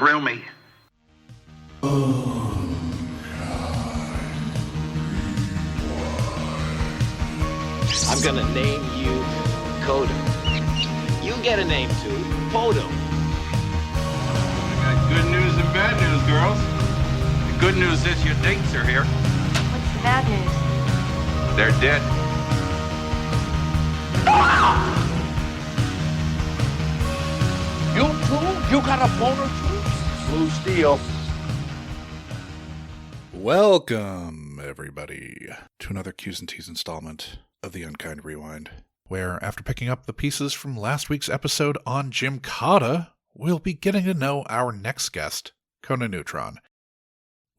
thrill me. I'm gonna name you Coda. You get a name too, Podo. I got good news and bad news, girls. The good news is your dates are here. What's the bad news? They're dead. You too? You got a boner too? Blue Steel. Welcome, everybody, to another Q's and T's installment of the Unkind Rewind, where after picking up the pieces from last week's episode on Jim Cotta, we'll be getting to know our next guest, Conan Neutron.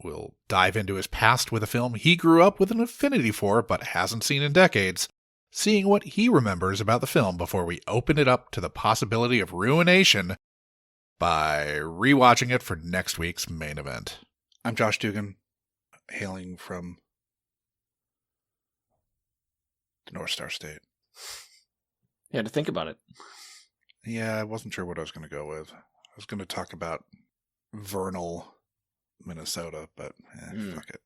We'll dive into his past with a film he grew up with an affinity for but hasn't seen in decades, seeing what he remembers about the film before we open it up to the possibility of ruination by rewatching it for next week's main event. I'm Josh Dugan, hailing from the North Star State. You had to think about it. Yeah, I wasn't sure what I was going to go with. I was going to talk about Vernal, Minnesota, but fuck it.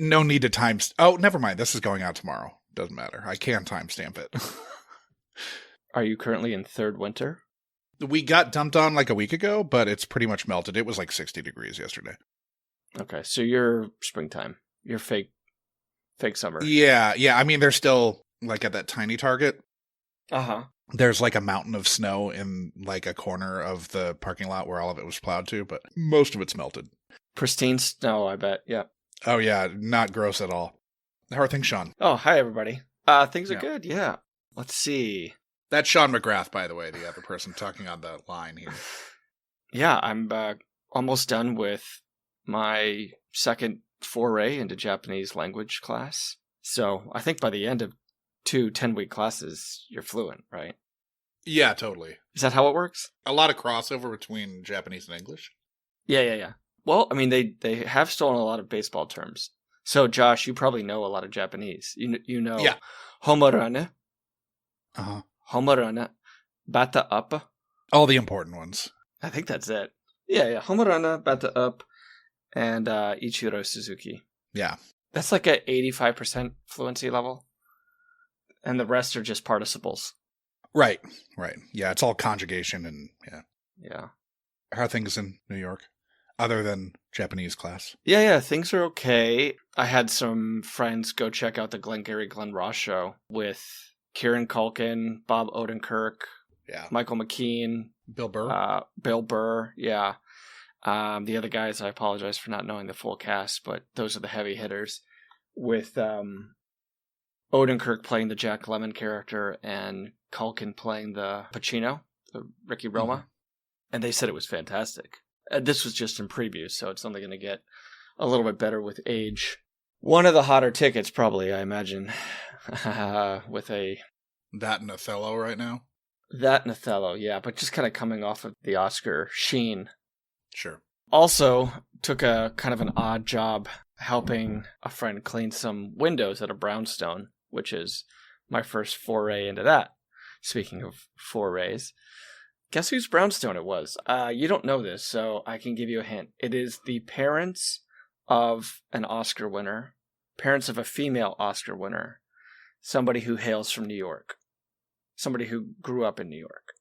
No need to time... Oh, never mind. This is going out tomorrow. Doesn't matter. I can timestamp it. Are you currently in third winter? We got dumped on like a week ago, but it's pretty much melted. It was like 60 degrees yesterday. Okay, so you're springtime. You're fake summer. Yeah. I mean, they're still like at that tiny Target. Uh-huh. There's like a mountain of snow in like a corner of the parking lot where all of it was plowed to, but most of it's melted. Pristine snow, I bet. Yeah. Oh yeah, not gross at all. How are things, Sean? Oh, hi, everybody. Things are good, yeah. Let's see. That's Sean McGrath, by the way, the other person talking on the line here. Yeah, I'm almost done with my second foray into Japanese language class. So I think by the end of 2 10-week classes, you're fluent, right? Yeah, totally. Is that how it works? A lot of crossover between Japanese and English. Yeah. Well, I mean, they have stolen a lot of baseball terms. So, Josh, you probably know a lot of Japanese. You know, yeah. Homorane, Uh-huh. bata up. All the important ones. I think that's it. Yeah. Homorane, bata up, and Ichiro Suzuki. Yeah. That's like at 85% fluency level. And the rest are just participles. Right. Yeah, it's all conjugation and Yeah. How are things in New York? Other than Japanese class? Yeah, things are okay. I had some friends go check out the Glengarry Glen Ross show with Kieran Culkin, Bob Odenkirk, Michael McKean, Bill Burr. Bill Burr, yeah. The other guys, I apologize for not knowing the full cast, but those are the heavy hitters. With Odenkirk playing the Jack Lemmon character and Culkin playing the Pacino, the Ricky Roma. Mm-hmm. And they said it was fantastic. This was just in preview, so it's only going to get a little bit better with age. One of the hotter tickets, probably, I imagine, with a... That and Othello right now? That and Othello, yeah, but just kind of coming off of the Oscar sheen. Sure. Also, took a kind of an odd job helping a friend clean some windows at a brownstone, which is my first foray into that. Speaking of forays... Guess whose brownstone it was? You don't know this, so I can give you a hint. It is the parents of an Oscar winner, parents of a female Oscar winner, somebody who hails from New York, somebody who grew up in New York,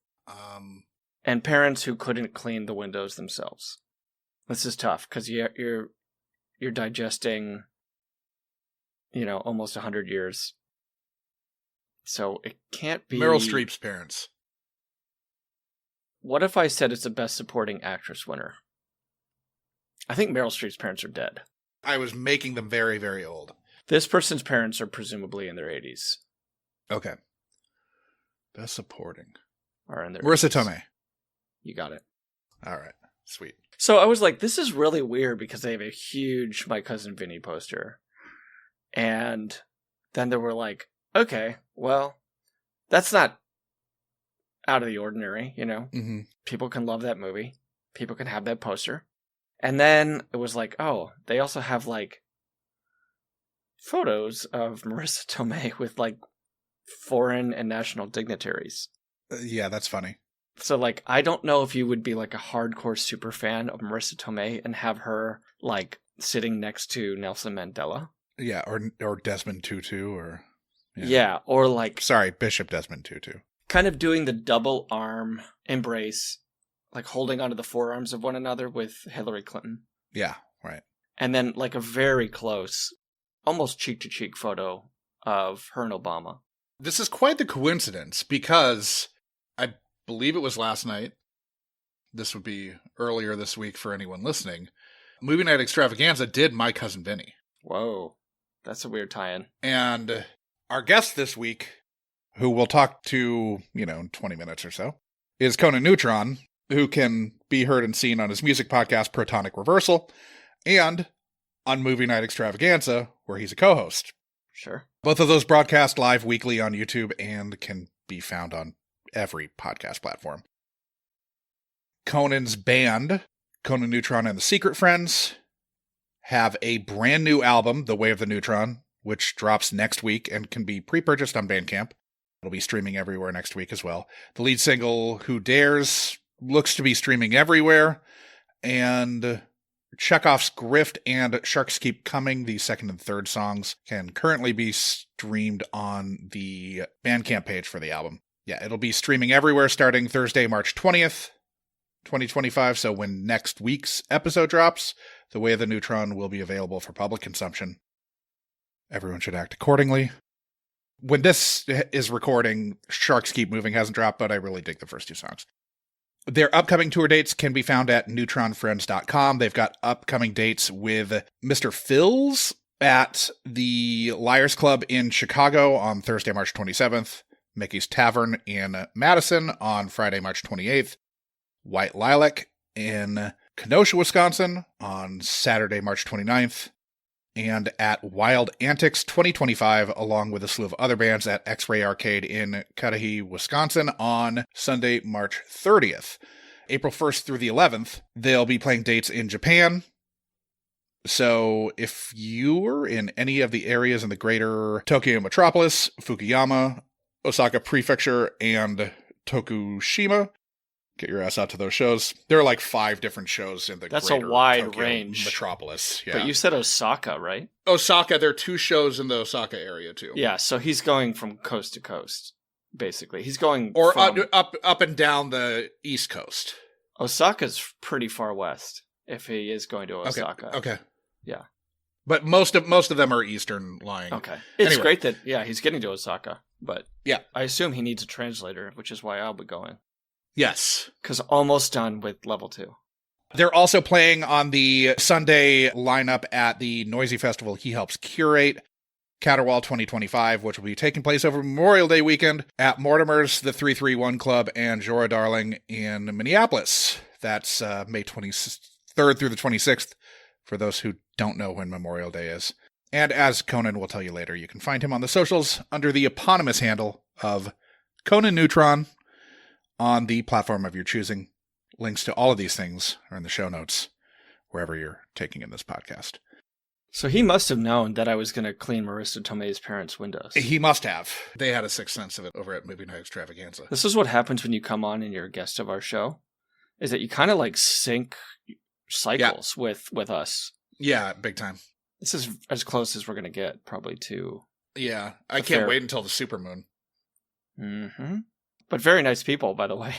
and parents who couldn't clean the windows themselves. This is tough because you're digesting, almost 100 years. So it can't be Meryl Streep's parents. What if I said it's a Best Supporting Actress winner? I think Meryl Streep's parents are dead. I was making them very, very old. This person's parents are presumably in their 80s. Okay. Best Supporting. Are in their Marissa 80s. Tomei. You got it. All right. Sweet. So I was like, this is really weird because they have a huge My Cousin Vinny poster. And then they were like, okay, well, that's not out of the ordinary, Mm-hmm. People can love that movie. People can have that poster. And then it was like, oh, they also have like photos of Marissa Tomei with like foreign and national dignitaries. Yeah, that's funny. So, like, I don't know if you would be, like, a hardcore super fan of Marissa Tomei and have her, like, sitting next to Nelson Mandela. Yeah, or Desmond Tutu, or... Yeah, or, like... Sorry, Bishop Desmond Tutu. Kind of doing the double arm embrace, like, holding onto the forearms of one another with Hillary Clinton. Yeah, right. And then, like, a very close, almost cheek-to-cheek photo of her and Obama. This is quite the coincidence, because I believe it was last night. This would be earlier this week for anyone listening. Movie Night Extravaganza did My Cousin Vinny. Whoa. That's a weird tie-in. And our guest this week, who we'll talk to, in 20 minutes or so, is Conan Neutron, who can be heard and seen on his music podcast, Protonic Reversal, and on Movie Night Extravaganza, where he's a co-host. Sure. Both of those broadcast live weekly on YouTube and can be found on every podcast platform. Conan's band, Conan Neutron and the Secret Friends, have a brand new album, The Way of the Neutron, which drops next week and can be pre-purchased on Bandcamp. It'll be streaming everywhere next week as well. The lead single, Who Dares, looks to be streaming everywhere. And Chekhov's Grift and Sharks Keep Coming, the second and third songs, can currently be streamed on the Bandcamp page for the album. Yeah, it'll be streaming everywhere starting Thursday, March 20th, 2025. So when next week's episode drops, The Way of the Neutron will be available for public consumption. Everyone should act accordingly. When this is recording, Sharks Keep Moving hasn't dropped, but I really dig the first two songs. Their upcoming tour dates can be found at neutronfriends.com. They've got upcoming dates with Mr. Phil's at the Liars Club in Chicago on Thursday, March 27th. Mickey's Tavern in Madison on Friday, March 28th. White Lilac in Kenosha, Wisconsin on Saturday, March 29th. And at Wild Antics 2025, along with a slew of other bands at X-Ray Arcade in Cudahy, Wisconsin on Sunday, March 30th. April 1st through the 11th, they'll be playing dates in Japan. So if you're in any of the areas in the greater Tokyo metropolis, Fukuyama, Osaka Prefecture, and Tokushima, get your ass out to those shows. There are like 5 different shows in the That's greater a wide Tokyo range. metropolis. Yeah. But you said Osaka, right? Osaka, there are 2 shows in the Osaka area too. Yeah, so he's going from coast to coast, basically. He's going Or from... up and down the East Coast. Osaka's pretty far west, if he is going to Osaka. Okay. Yeah. But most of them are eastern lying. Okay. It's Anyway. great that, yeah, he's getting to Osaka, but Yeah. I assume he needs a translator, which is why I'll be going. Yes. Because almost done with level 2. They're also playing on the Sunday lineup at the Noisy Festival he helps curate, Caterwall 2025, which will be taking place over Memorial Day weekend at Mortimer's, the 331 Club, and Jora Darling in Minneapolis. That's May 23rd through the 26th, for those who don't know when Memorial Day is. And as Conan will tell you later, you can find him on the socials under the eponymous handle of Conan Neutron on the platform of your choosing. Links to all of these things are in the show notes, wherever you're taking in this podcast. So he must have known that I was going to clean Marissa Tomei's parents' windows. He must have. They had a sixth sense of it over at Movie Night Extravaganza. This is what happens when you come on and you're a guest of our show, is that you kind of like sync cycles with us. Yeah, big time. This is as close as we're going to get, probably, to... Yeah, I can't wait until the supermoon. Mm-hmm. But very nice people, by the way.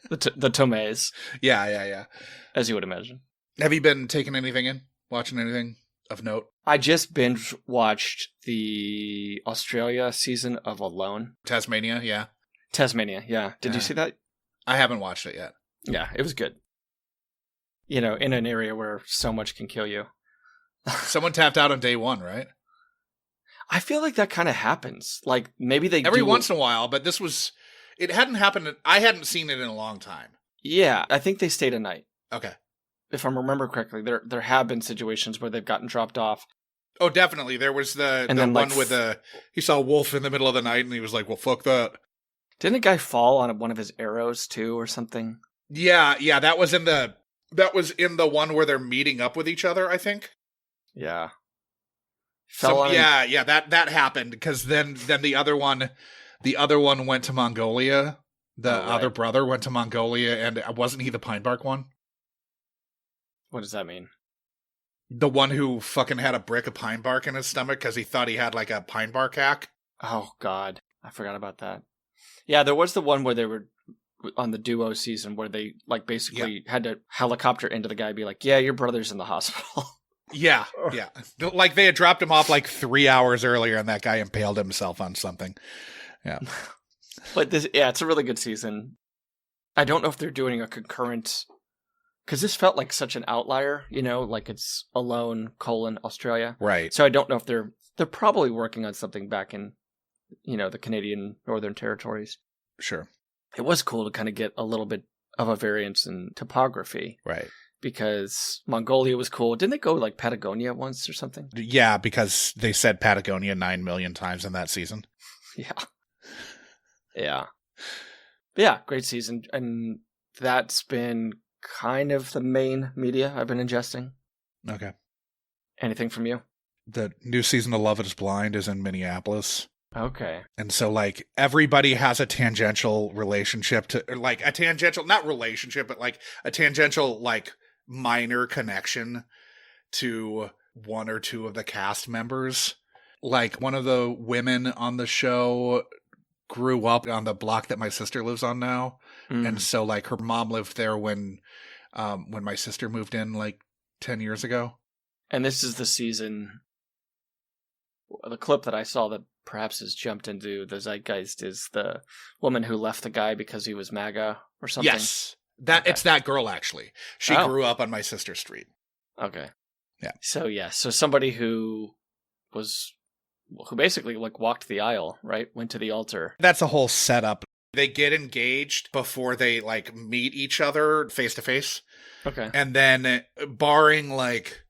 the Tomeis. Yeah. As you would imagine. Have you been taking anything in? Watching anything of note? I just binge watched the Australia season of Alone. Tasmania, yeah. Tasmania, yeah. Did you see that? I haven't watched it yet. Yeah, it was good. You know, in an area where so much can kill you. Someone tapped out on day 1, right? I feel like that kind of happens. Like, maybe they Every once in a while, but this was... It hadn't happened... I hadn't seen it in a long time. Yeah, I think they stayed a night. Okay. If I remember correctly, there have been situations where they've gotten dropped off. Oh, definitely. There was the one like, with the... He saw a wolf in the middle of the night, and he was like, well, fuck that. Didn't a guy fall on one of his arrows, too, or something? Yeah, that was in the... That was in the one where they're meeting up with each other, I think. Yeah. That happened, because then the other one went to Mongolia. The Oh, right. other brother went to Mongolia, and wasn't he the pine bark one? What does that mean? The one who fucking had a brick of pine bark in his stomach because he thought he had like a pine bark hack? Oh, God. I forgot about that. Yeah, there was the one where they were on the duo season where they like basically had to helicopter into the guy and be like, yeah, your brother's in the hospital. Yeah, yeah. Like they had dropped him off like 3 hours earlier and that guy impaled himself on something. Yeah. But it's a really good season. I don't know if they're doing a concurrent, because this felt like such an outlier, like it's Alone, Australia. Right. So I don't know if they're probably working on something back in, the Canadian Northern Territories. Sure. It was cool to kind of get a little bit of a variance in topography. Right. Because Mongolia was cool. Didn't they go like Patagonia once or something? Yeah, because they said Patagonia 9 million times in that season. Yeah. Yeah. But yeah, great season. And that's been kind of the main media I've been ingesting. Okay. Anything from you? The new season of Love Is Blind is in Minneapolis. Okay. And so, like, everybody has a tangential relationship to, like, a tangential, not relationship, but like a tangential, like, minor connection to one or two of the cast members. Like, one of the women on the show grew up on the block that my sister lives on now. And so, like, her mom lived there when my sister moved in, like, 10 years ago. And this is the season, the clip that I saw that perhaps has jumped into the zeitgeist is the woman who left the guy because he was MAGA or something. Yes. It's that girl, actually. She grew up on my sister's street. Okay. Yeah. So somebody who basically like walked the aisle, right? Went to the altar. That's a whole setup. They get engaged before they like meet each other face to face. Okay. And then barring like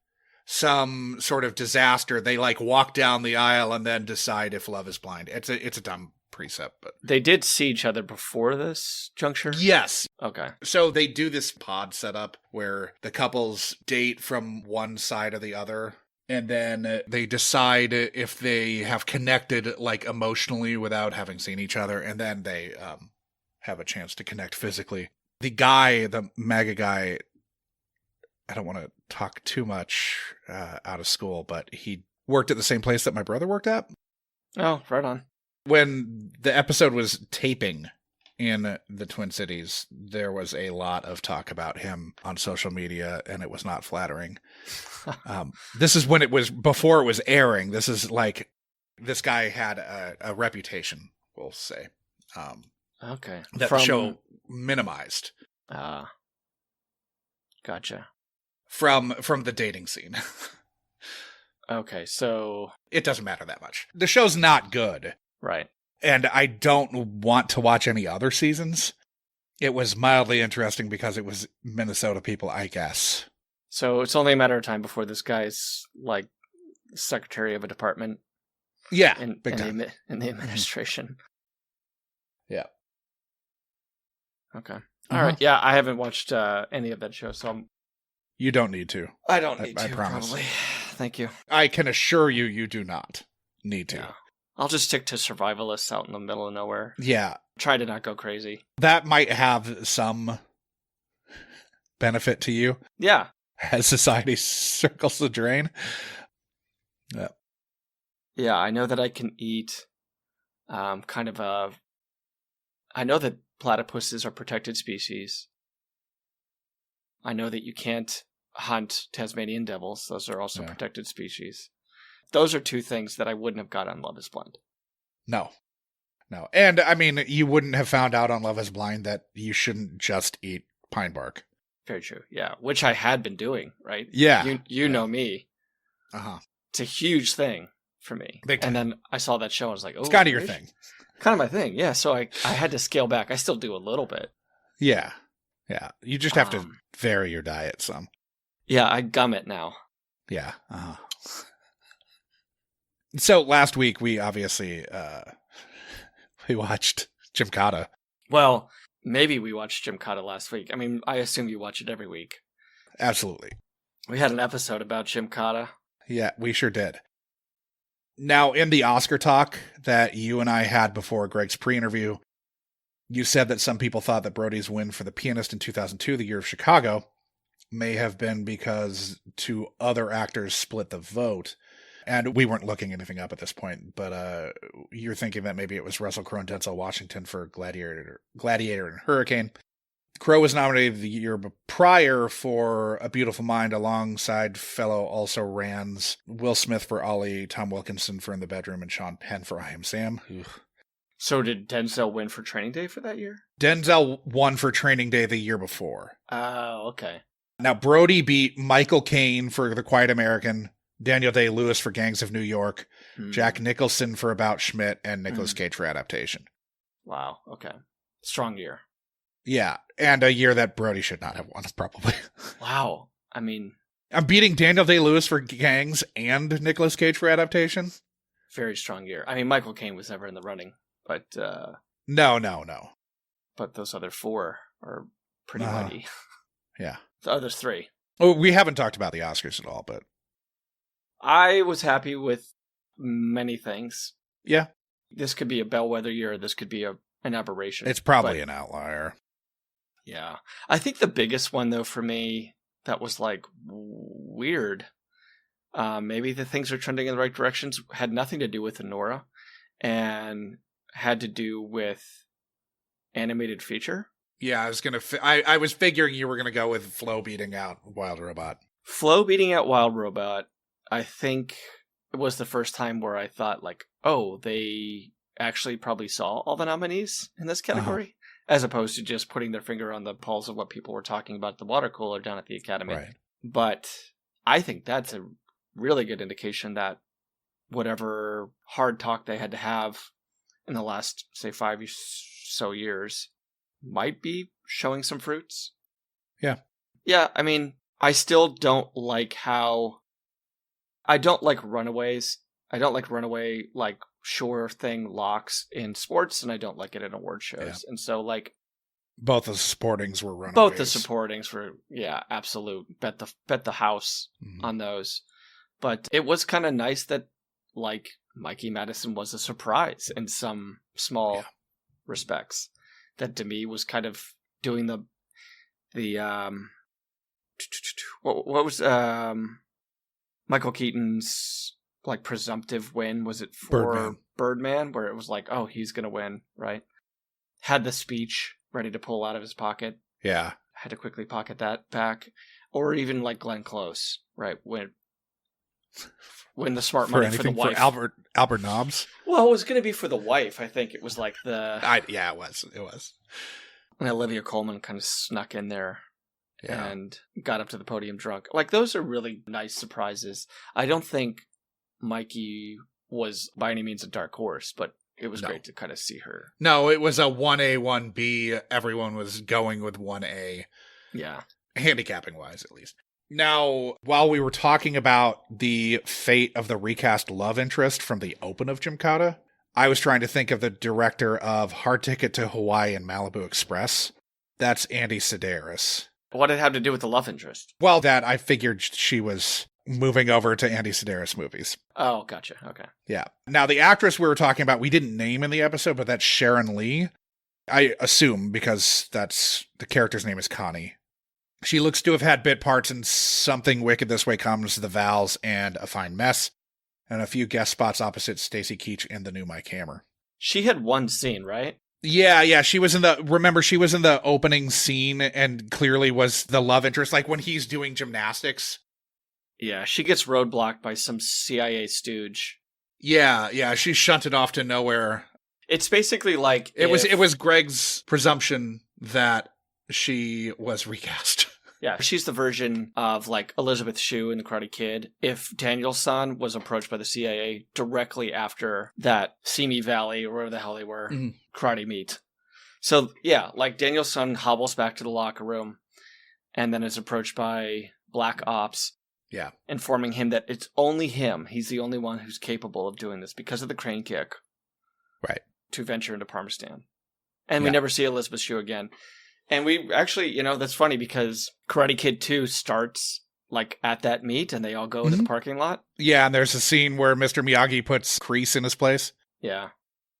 some sort of disaster, they like walk down the aisle and then decide if love is blind. It's a dumb precept, but they did see each other before this juncture? Yes. Okay. So they do this pod setup where the couples date from one side or the other. And then they decide if they have connected like emotionally without having seen each other. And then they have a chance to connect physically. The guy, the MAGA guy, I don't want to talk too much out of school, but he worked at the same place that my brother worked at. Oh, right on. When the episode was taping in the Twin Cities, there was a lot of talk about him on social media, and it was not flattering. This is when it was before it was airing. This is like this guy had a reputation, we'll say. Okay. That the show minimized. Gotcha. From the dating scene. Okay, so it doesn't matter that much. The show's not good. Right. And I don't want to watch any other seasons. It was mildly interesting because it was Minnesota people, I guess. So it's only a matter of time before this guy's like secretary of a department. Yeah, in the administration. Yeah. Okay. All right. Yeah, I haven't watched any of that show, so You don't need to. I don't need to. I promise. Probably. Thank you. I can assure you, you do not need to. Yeah. I'll just stick to survivalists out in the middle of nowhere. Yeah. Try to not go crazy. That might have some benefit to you. Yeah. As society circles the drain. Yeah. Yeah, I know that I can eat I know that platypuses are protected species. I know that you can't hunt Tasmanian devils. Those are also protected species. Those are two things that I wouldn't have got on Love is Blind. No. And, I mean, you wouldn't have found out on Love is Blind that you shouldn't just eat pine bark. Very true, yeah. Which I had been doing, right? Yeah. You know me. Uh-huh. It's a huge thing for me. Big time. And then I saw that show, I was like, oh. It's kind of your thing. Kind of my thing, yeah. So I had to scale back. I still do a little bit. Yeah. You just have to vary your diet some. Yeah, I gum it now. Yeah. Uh-huh. So last week we obviously we watched Gymkata. Well, maybe we watched Gymkata last week. I mean, I assume you watch it every week. Absolutely. We had an episode about Gymkata. Yeah, we sure did. Now, in the Oscar talk that you and I had before Greg's pre-interview, You said that some people thought that Brody's win for The Pianist in 2002, the year of Chicago, may have been because two other actors split the vote. And we weren't looking anything up at this point, but you're thinking that maybe it was Russell Crowe and Denzel Washington for Gladiator and Hurricane. Crowe was nominated the year prior for A Beautiful Mind alongside fellow also-rans Will Smith for Ollie, Tom Wilkinson for In the Bedroom, and Sean Penn for I Am Sam. Ugh. So did Denzel win for Training Day for that year? Denzel won for Training Day the year before. Oh, okay. Now, Brody beat Michael Caine for The Quiet American, Daniel Day-Lewis for Gangs of New York, Jack Nicholson for About Schmidt, and Nicolas Cage for Adaptation. Wow, okay. Strong year. Yeah, and a year that Brody should not have won, probably. Wow. I mean... I'm beating Daniel Day-Lewis for Gangs and Nicolas Cage for Adaptation. Very strong year. I mean, Michael Caine was never in the running, but... No. But those other four are pretty mighty. Yeah. The other three. Oh, we haven't talked about the Oscars at all, but... I was happy with many things. Yeah. This could be a bellwether year. This could be an aberration. It's probably an outlier. Yeah. I think the biggest one, though, for me, that was, like, weird, maybe the things are trending in the right directions, had nothing to do with Anora and had to do with animated feature. Yeah, I was figuring you were going to go with Flo beating out Wild Robot. Flo beating out Wild Robot, I think it was the first time where I thought, like, oh, they actually probably saw all the nominees in this category, as opposed to just putting their finger on the pulse of what people were talking about at the water cooler down at the Academy. Right. But I think that's a really good indication that whatever hard talk they had to have in the last, say, 5 so years might be showing some fruits. Yeah. Yeah, I mean, I still don't like I don't like runaways. I don't like runaway, like, sure thing locks in sports, and I don't like it in award shows. Yeah. And so, like... Both the supportings were runaways. Both the supportings were, yeah, absolute. Bet the house on those. But it was kind of nice that, like, Mikey Madison was a surprise in some small respects. That Demi was kind of doing the what was Michael Keaton's, like, presumptive win? Was it for Birdman, where it was like, oh, he's gonna win, right? Had the speech ready to pull out of his pocket. Yeah. Had to quickly pocket that back. Or even like Glenn Close, right? When the smart money for the wife. For Albert Nobbs? Well, it was going to be for the wife. I think it was like it was. And Olivia Colman kind of snuck in there and got up to the podium drunk. Like, those are really nice surprises. I don't think Mikey was by any means a dark horse, but it was great to kind of see her. No, it was a 1A, 1B. Everyone was going with 1A. Yeah. Handicapping wise, at least. Now, while we were talking about the fate of the recast love interest from the open of Gymkhana, I was trying to think of the director of Hard Ticket to Hawaii and Malibu Express. That's Andy Sedaris. What did it have to do with the love interest? Well, that I figured she was moving over to Andy Sedaris movies. Oh, gotcha. Okay. Yeah. Now, the actress we were talking about, we didn't name in the episode, but that's Sharon Lee. I assume because the character's name is Connie. She looks to have had bit parts in Something Wicked This Way Comes, The Vows, and A Fine Mess, and a few guest spots opposite Stacy Keach in The New Mike Hammer. She had one scene, right? Yeah, she was in the opening scene and clearly was the love interest, like when he's doing gymnastics. Yeah, she gets roadblocked by some CIA stooge. Yeah, she's shunted off to nowhere. It's basically like it was Greg's presumption that she was recast. Yeah, she's the version of, like, Elizabeth Shue in The Karate Kid if Daniel-san was approached by the CIA directly after that Simi Valley, or wherever the hell they were, karate meet. So, yeah, like, Daniel-san hobbles back to the locker room and then is approached by Black Ops. Yeah. Informing him that it's only him. He's the only one who's capable of doing this because of the crane kick. Right. To venture into Parmesan. And we never see Elizabeth Shue again. And we actually, that's funny because Karate Kid 2 starts, like, at that meet and they all go to the parking lot. Yeah, and there's a scene where Mr. Miyagi puts Kreese in his place. Yeah.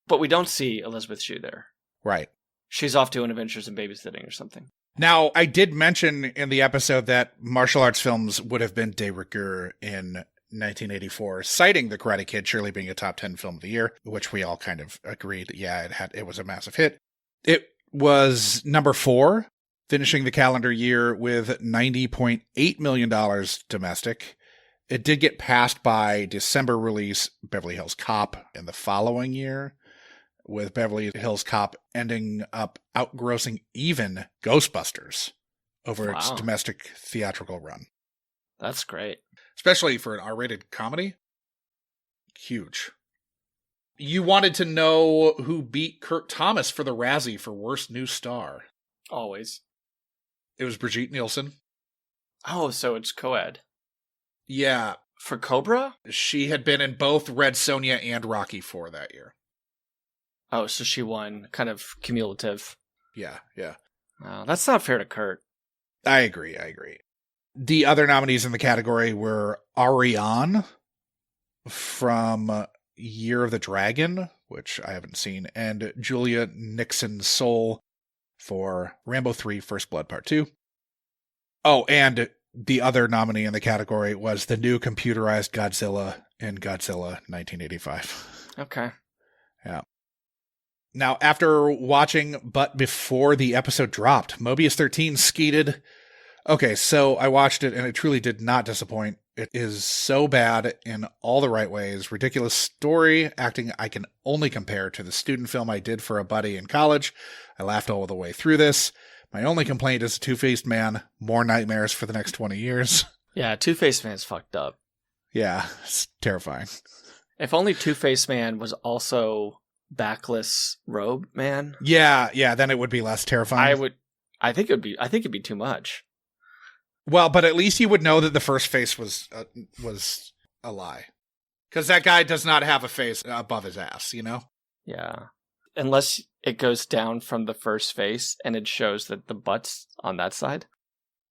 But we don't see Elizabeth Shue there. Right. She's off doing adventures in babysitting or something. Now, I did mention in the episode that martial arts films would have been de rigueur in 1984, citing The Karate Kid surely being a top 10 film of the year, which we all kind of agreed. Yeah, it was a massive hit. It was number 4, finishing the calendar year with $90.8 million domestic. It did get passed by December release Beverly Hills Cop in the following year, with Beverly Hills Cop ending up outgrossing even Ghostbusters over its domestic theatrical run. That's great. Especially for an R-rated comedy. Huge. You wanted to know who beat Kurt Thomas for the Razzie for Worst New Star. Always. It was Brigitte Nielsen. Oh, so it's co-ed. Yeah. For Cobra? She had been in both Red Sonja and Rocky IV that year. Oh, so she won kind of cumulative. Yeah. Oh, that's not fair to Kurt. I agree. The other nominees in the category were Ariane from Year of the Dragon, which I haven't seen, and Julia Nixon Soul for Rambo 3 First Blood Part 2. Oh, and the other nominee in the category was the new computerized Godzilla in Godzilla 1985. Okay. Yeah. Now, after watching, but before the episode dropped, Mobius 13 skeeted. Okay, so I watched it and it truly did not disappoint. It is so bad in all the right ways. Ridiculous story, acting I can only compare to the student film I did for a buddy in college. I laughed all the way through this. My only complaint is a two-faced man. More nightmares for the next 20 years. Yeah, Two-Faced Man's fucked up. Yeah, it's terrifying. If only Two-Faced Man was also backless robe man. Yeah, then it would be less terrifying. I think it'd be too much. Well, but at least you would know that the first face was a lie. Because that guy does not have a face above his ass, you know? Yeah. Unless it goes down from the first face and it shows that the butt's on that side.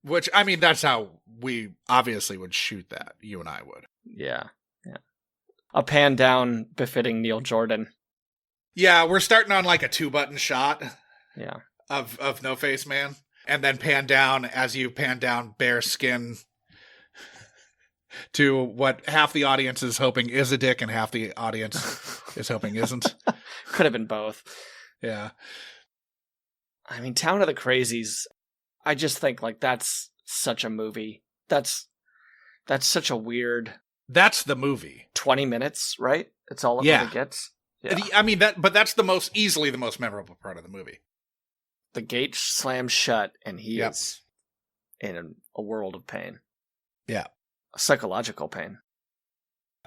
Which, I mean, that's how we obviously would shoot that. You and I would. Yeah. A pan down befitting Neil Jordan. Yeah, we're starting on like a 2-button shot. Yeah. Of No Face Man. And then pan down as you pan down bare skin to what half the audience is hoping is a dick and half the audience is hoping isn't. Could have been both. Yeah. I mean, Town of the Crazies, I just think like that's such a movie. That's such a weird... That's the movie. 20 minutes, right? It's all it really gets. Yeah. I mean, but that's easily the most memorable part of the movie. The gate slams shut, and he is in a world of pain. Yeah. A psychological pain.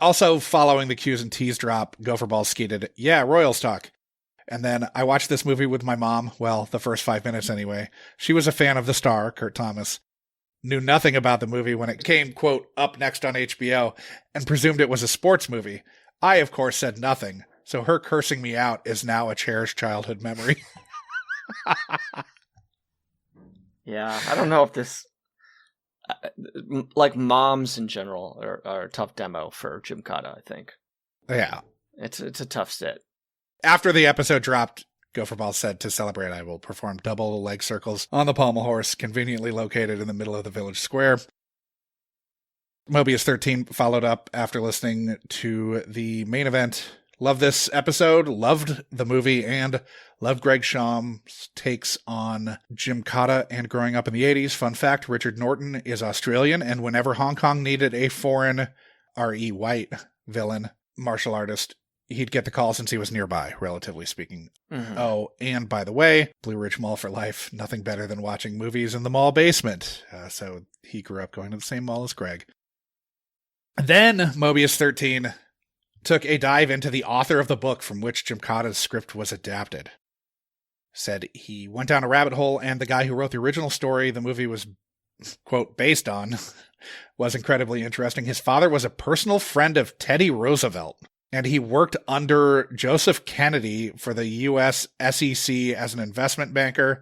Also, following the Q's and T's drop, Gopher Ball skeeted, yeah, Royals talk. And then I watched this movie with my mom, well, the first 5 minutes anyway. She was a fan of the star, Kurt Thomas. Knew nothing about the movie when it came, quote, up next on HBO, and presumed it was a sports movie. I, of course, said nothing, so her cursing me out is now a cherished childhood memory. Yeah, I don't know if this... like, moms in general are a tough demo for Jim Cotta, I think. Yeah. It's a tough sit. After the episode dropped, Gopher Ball said, to celebrate, I will perform double leg circles on the pommel horse, conveniently located in the middle of the village square. Mobius 13 followed up after listening to the main event. Loved this episode, loved the movie, and loved Greg Shaw's takes on Jim Cotta and growing up in the 80s. Fun fact, Richard Norton is Australian, and whenever Hong Kong needed a foreign, R.E. White villain, martial artist, he'd get the call since he was nearby, relatively speaking. Mm-hmm. Oh, and by the way, Blue Ridge Mall for life. Nothing better than watching movies in the mall basement. So he grew up going to the same mall as Greg. Then Mobius 13 took a dive into the author of the book from which Jim Cotta's script was adapted. Said he went down a rabbit hole, and the guy who wrote the original story the movie was, quote, based on, was incredibly interesting. His father was a personal friend of Teddy Roosevelt, and he worked under Joseph Kennedy for the U.S. SEC as an investment banker.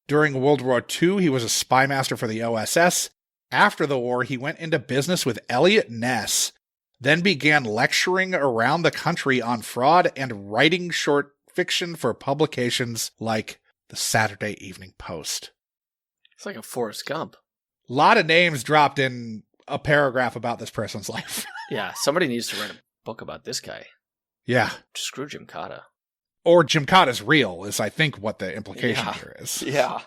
During World War II, he was a spy master for the OSS. After the war, he went into business with Eliot Ness, then began lecturing around the country on fraud and writing short fiction for publications like the Saturday Evening Post. It's like a Forrest Gump. A lot of names dropped in a paragraph about this person's life. Yeah, somebody needs to write a book about this guy. Yeah. Screw Jim Cotta. Or Jim Cotta's real is, I think, what the implication here is. Yeah.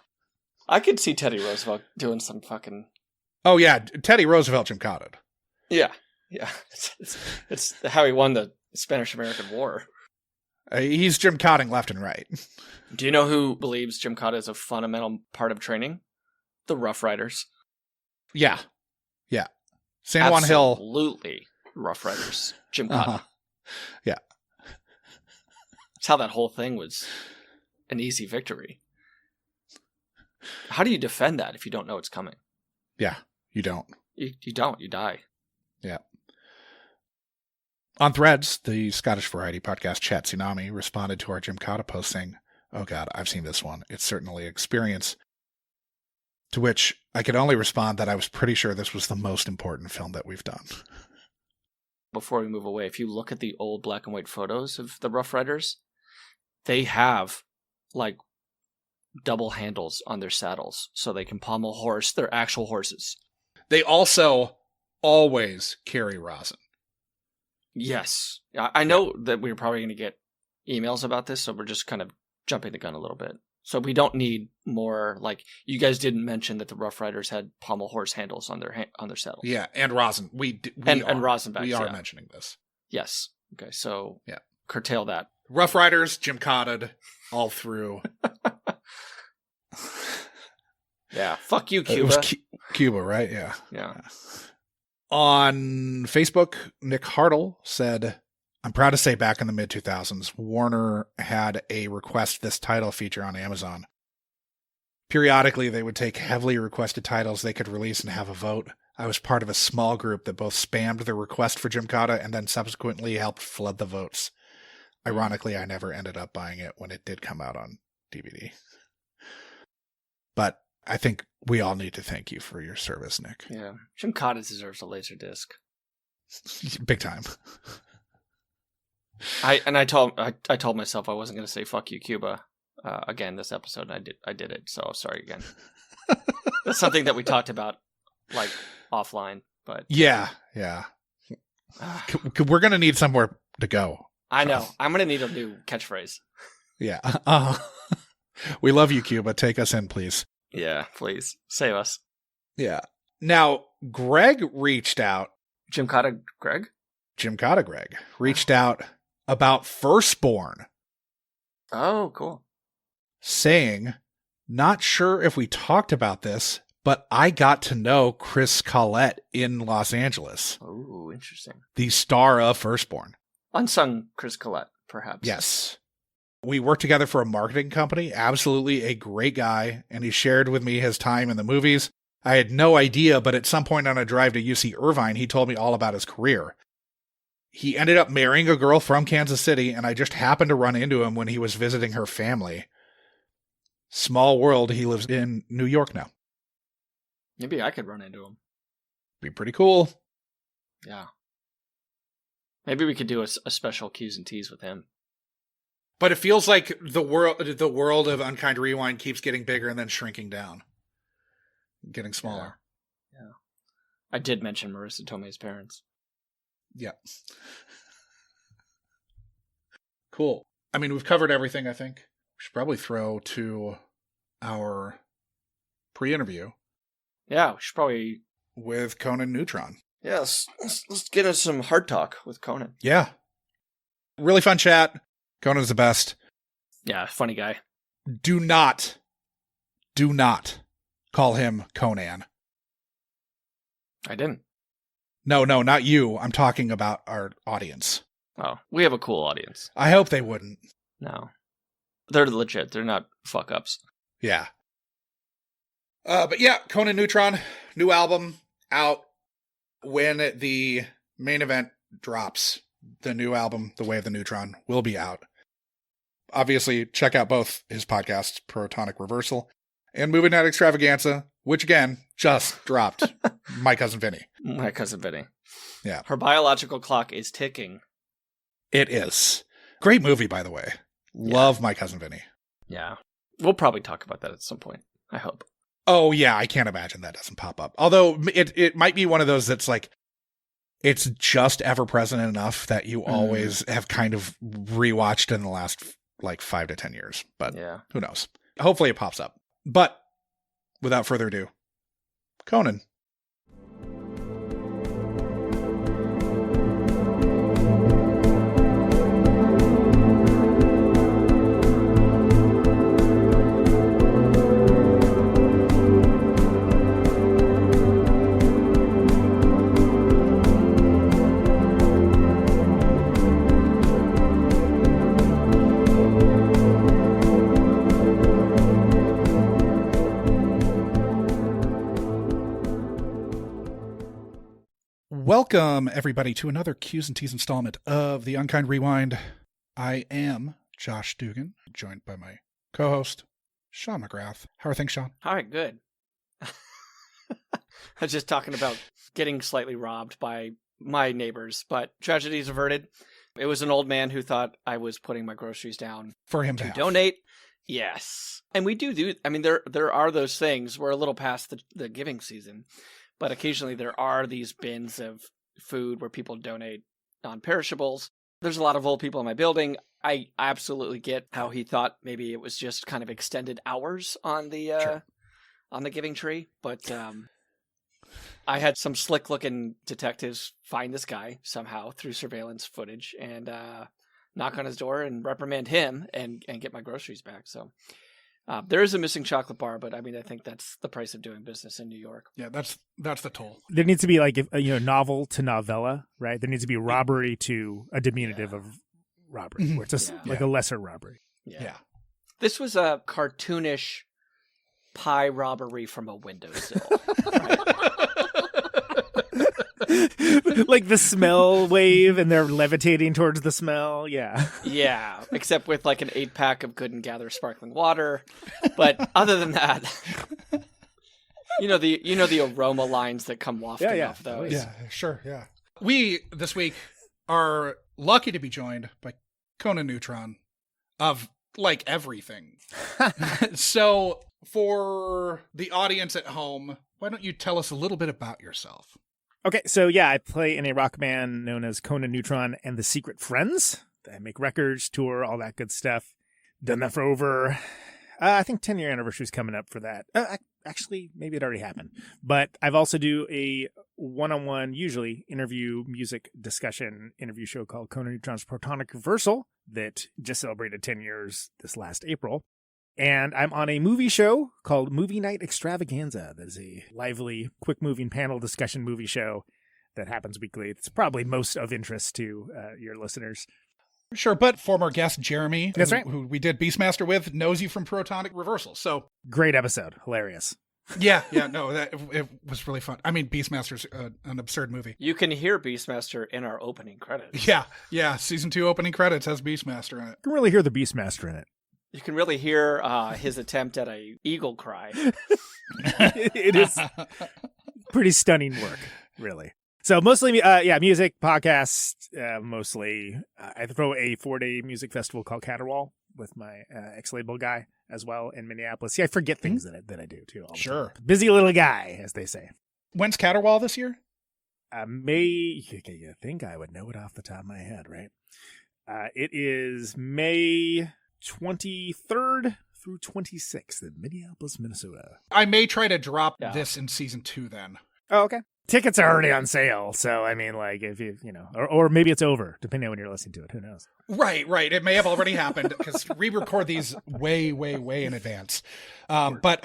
I could see Teddy Roosevelt doing some fucking... Oh, yeah. Teddy Roosevelt Jim Cotta. Yeah. Yeah. It's how he won the Spanish-American War. He's Jim Cotting left and right. Do you know who believes Jim Cotta is a fundamental part of training? The Rough Riders. Yeah. Yeah. San Juan Hill. Absolutely. Rough Riders. Jim Cotta. Uh-huh. Yeah. That's how that whole thing was an easy victory. How do you defend that if you don't know it's coming? Yeah, you don't. You don't. You die. Yeah. On Threads, the Scottish variety podcast Chat Tsunami responded to our Jim Cotta post saying, "Oh God, I've seen this one. It's certainly an experience." To which I could only respond that I was pretty sure this was the most important film that we've done. Before we move away, if you look at the old black and white photos of the Rough Riders, they have like double handles on their saddles so they can pommel a horse. They're actual horses. They also always carry rosin. Yes. I know that we're probably going to get emails about this, so we're just kind of jumping the gun a little bit. So we don't need more, like, you guys didn't mention that the Rough Riders had pommel horse handles on their saddles. Yeah, and rosin. And rosin bags. We are mentioning this. Yes. Okay, so yeah, curtail that. Rough Riders, Jim Cotta, all through. Yeah. Fuck you, Cuba. It was Cuba, right? Yeah. Yeah. On Facebook, Nick Hartle said, "I'm proud to say back in the mid-2000s, Warner had a request this title feature on Amazon. Periodically, they would take heavily requested titles they could release and have a vote. I was part of a small group that both spammed the request for Jim Cotta and then subsequently helped flood the votes. Ironically, I never ended up buying it when it did come out on DVD. But I think we all need to thank you for your service, Nick." Yeah. Jim Cotta deserves a laser disc. Big time. I told myself I wasn't going to say "fuck you, Cuba" again this episode. And I did it. So sorry again. That's something that we talked about like offline. But yeah. We're gonna need somewhere to go. I know. I'm gonna need a new catchphrase. Yeah. We love you, Cuba. Take us in, please. Yeah, please save us. Yeah. Now, Greg reached out. Jim Cotta, Greg reached out about Firstborn. Oh, cool. Saying, "Not sure if we talked about this, but I got to know Chris Collette in Los Angeles." Oh, interesting. The star of Firstborn. Unsung Chris Collette, perhaps. Yes. We worked together for a marketing company. Absolutely a great guy. And he shared with me his time in the movies. I had no idea, but at some point on a drive to UC Irvine, he told me all about his career. He ended up marrying a girl from Kansas City, and I just happened to run into him when he was visiting her family. Small world, he lives in New York now. Maybe I could run into him. Be pretty cool. Yeah. Maybe we could do a special Q's and T's with him. But it feels like the world of Unkind Rewind keeps getting bigger and then shrinking down. Getting smaller. Yeah. I did mention Marissa Tomei's parents. Yeah. Cool. I mean, we've covered everything, I think. We should probably throw to our pre-interview. Yeah, we should probably... with Conan Neutron. Yes. Let's get into some hard talk with Conan. Yeah. Really fun chat. Conan's the best. Yeah, funny guy. Do not call him Conan. I didn't. No, not you. I'm talking about our audience. Oh, we have a cool audience. I hope they wouldn't. No. They're legit. They're not fuck-ups. Yeah. But yeah, Conan Neutron, new album out when the main event drops. The new album, The Way of the Neutron, will be out. Obviously, check out both his podcasts, Protonic Reversal and Movie Night Extravaganza, which again just dropped. My Cousin Vinny. My Cousin Vinny. Yeah. Her biological clock is ticking. It is. Great movie, by the way. Love My Cousin Vinny. Yeah. We'll probably talk about that at some point, I hope. Oh, yeah, I can't imagine that doesn't pop up. Although it might be one of those that's like, it's just ever present enough that you always have kind of rewatched in the last like 5 to 10 years. But who knows? Hopefully it pops up. But without further ado, Conan. Welcome, everybody, to another Q's and T's installment of The Unkind Rewind. I am Josh Dugan, joined by my co-host, Sean McGrath. How are things, Sean? All right, good. I was just talking about getting slightly robbed by my neighbors, but tragedy is averted. It was an old man who thought I was putting my groceries down For him to to donate. Yes. And we do. I mean, there are those things. We're a little past the giving season. But occasionally there are these bins of food where people donate non-perishables. There's a lot of old people in my building. I absolutely get how he thought maybe it was just kind of extended hours on the giving tree. But I had some slick-looking detectives find this guy somehow through surveillance footage and knock on his door and reprimand him and get my groceries back. So there is a missing chocolate bar, but I mean, I think that's the price of doing business in New York. Yeah, that's the toll. There needs to be like novel to novella, right? There needs to be robbery to a diminutive of robbery, where it's just like a lesser robbery. Yeah. This was a cartoonish pie robbery from a windowsill. Right? Like the smell wave, and they're levitating towards the smell. Yeah, except with like an 8-pack of Good and Gather sparkling water. But other than that, you know the aroma lines that come wafting off those. Yeah, sure. Yeah, we this week are lucky to be joined by Conan Neutron of like everything. So for the audience at home, why don't you tell us a little bit about yourself? Okay, so I play in a rock band known as Conan Neutron and the Secret Friends. I make records, tour, all that good stuff. Done that for over, I think 10-year anniversary is coming up for that. Actually, maybe it already happened. But I've also do a one-on-one, usually interview, music discussion interview show called Conan Neutron's Protonic Reversal that just celebrated 10 years this last April. And I'm on a movie show called Movie Night Extravaganza. That is a lively, quick-moving panel discussion movie show that happens weekly. It's probably most of interest to your listeners. Sure, but former guest Jeremy, That's right, who we did Beastmaster with, knows you from Protonic Reversal. So great episode, hilarious. It was really fun. I mean, Beastmaster's an absurd movie. You can hear Beastmaster in our opening credits. Yeah. Season 2 opening credits has Beastmaster in it. You can really hear the Beastmaster in it. You can really hear his attempt at a eagle cry. It is pretty stunning work, really. So mostly, music, podcasts, mostly. I throw a 4-day music festival called Caterwaul with my ex-label guy as well in Minneapolis. See, I forget things that I do, too. All the time. Busy little guy, as they say. When's Caterwaul this year? May, you think I would know it off the top of my head, right? It is May 23rd through 26th in Minneapolis, Minnesota. I may try to drop this in season 2 then. Oh, okay. Tickets are already on sale, so I mean, like, if you or maybe it's over, depending on when you're listening to it. Who knows? Right. It may have already happened because we record these way in advance. But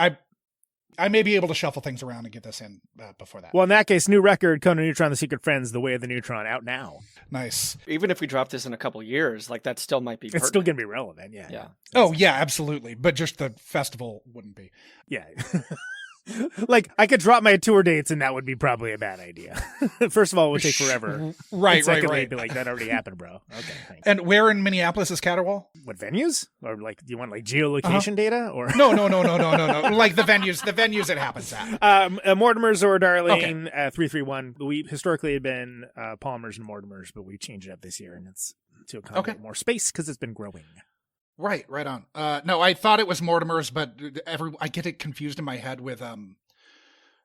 I may be able to shuffle things around and get this in before that. Well, in that case, new record, Conan Neutron, The Secret Friends, The Way of the Neutron, out now. Nice. Even if we drop this in a couple years, like that still might be It's still going to be relevant, yeah. Oh, yeah, absolutely. But just the festival wouldn't be. Yeah. Like, I could drop my tour dates and that would be probably a bad idea. First of all, it would take forever. Right. It'd be like, that already happened, bro. Okay, thanks. And where in Minneapolis is Caterwaul? What, venues? Or like, do you want like geolocation data? Or No. Like the venues it happens at. Mortimer's or Darling, 331. We historically had been Palmer's and Mortimer's, but we changed it up this year and it's to accommodate more space because it's been growing. Right on. No, I thought it was Mortimer's, but I get it confused in my head with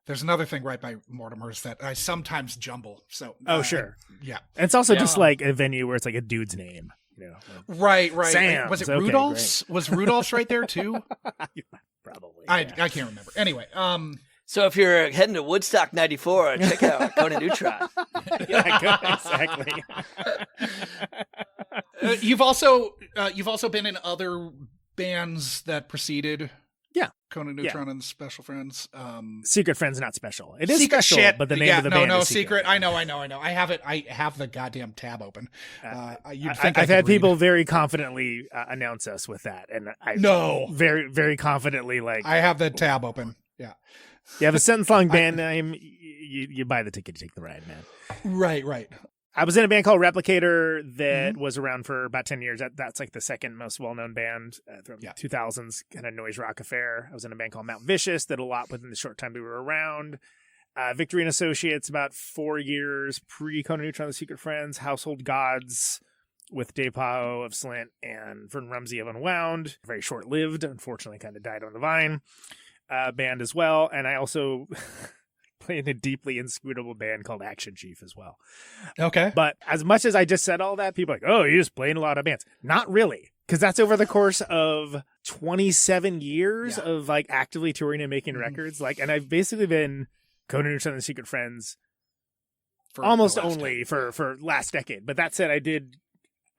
there's another thing right by Mortimer's that I sometimes jumble. So Sure. Yeah. And it's also just like a venue where it's like a dude's name. You know, Right. Sam's. Was it Okay, Rudolph's? great. Was Rudolph's right there too? Probably. I can't remember. Anyway, So if you're heading to Woodstock 94, check out Conan Neutron. Exactly. You've also been in other bands that preceded Conan Neutron and Special Friends. Secret Friends, not special. It is Secret special, shit. but the name of the band is Secret. I know. I have the goddamn tab open. I've had people very confidently announce us with that, and I very, very confidently I have the tab open. Yeah. You have a sentence-long band name, you buy the ticket to take the ride, man. Right. I was in a band called Replicator that was around for about 10 years. That's like the second most well-known band from 2000s, kind of noise rock affair. I was in a band called Mount Vicious, did a lot within the short time we were around. Victory and Associates, about 4 years, pre-Conan Neutron, The Secret Friends, Household Gods with Dave Pajo of Slint and Vern Rumsey of Unwound. Very short-lived, unfortunately kind of died on the vine. Band as well. And I also... play in a deeply inscrutable band called Action Chief as well. Okay. But as much as I just said all that, people are like, oh, you just play in a lot of bands. Not really. Because that's over the course of 27 years of like actively touring and making records. Like, and I've basically been Conan Neutron and the Secret Friends for almost only for last decade. But that said, I did,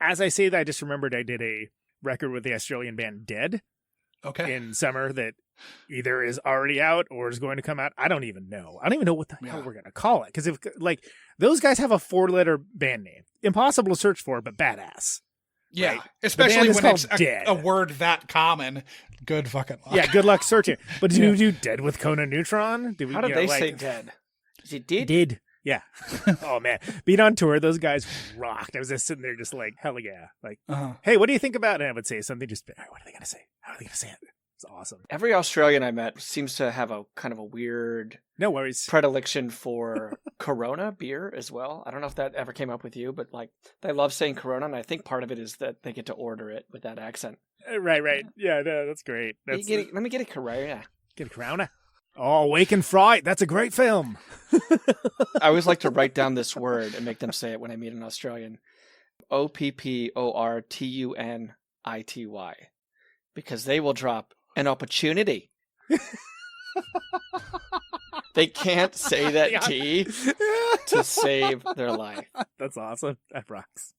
as I say that, I just remembered I did a record with the Australian band Dead. Okay. In summer that either is already out or is going to come out. I don't even know. I don't even know what the hell we're going to call it. Because if like those guys have a 4-letter band name, impossible to search for, but badass. Yeah, right? Especially when it's Dead. A word that common. Good fucking luck. Yeah, good luck searching. But do you do Dead with Conan Neutron? How did they say Dead? Is it Did? Did. Yeah. Oh, man. Being on tour, those guys rocked. I was just sitting there just like, hell yeah. Like, hey, what do you think about it? And I would say something just, what are they going to say? How are they going to say it? It's awesome. Every Australian I met seems to have a kind of a weird predilection for Corona beer as well. I don't know if that ever came up with you, but like they love saying Corona, and I think part of it is that they get to order it with that accent. Right. Yeah, no, that's great. Let me get a Corona. Get a Corona? Oh, Wake and Fright. That's a great film. I always like to write down this word and make them say it when I meet an Australian. OPPORTUNITY. Because they will drop an opportunity. They can't say that T to save their life. That's awesome. That rocks.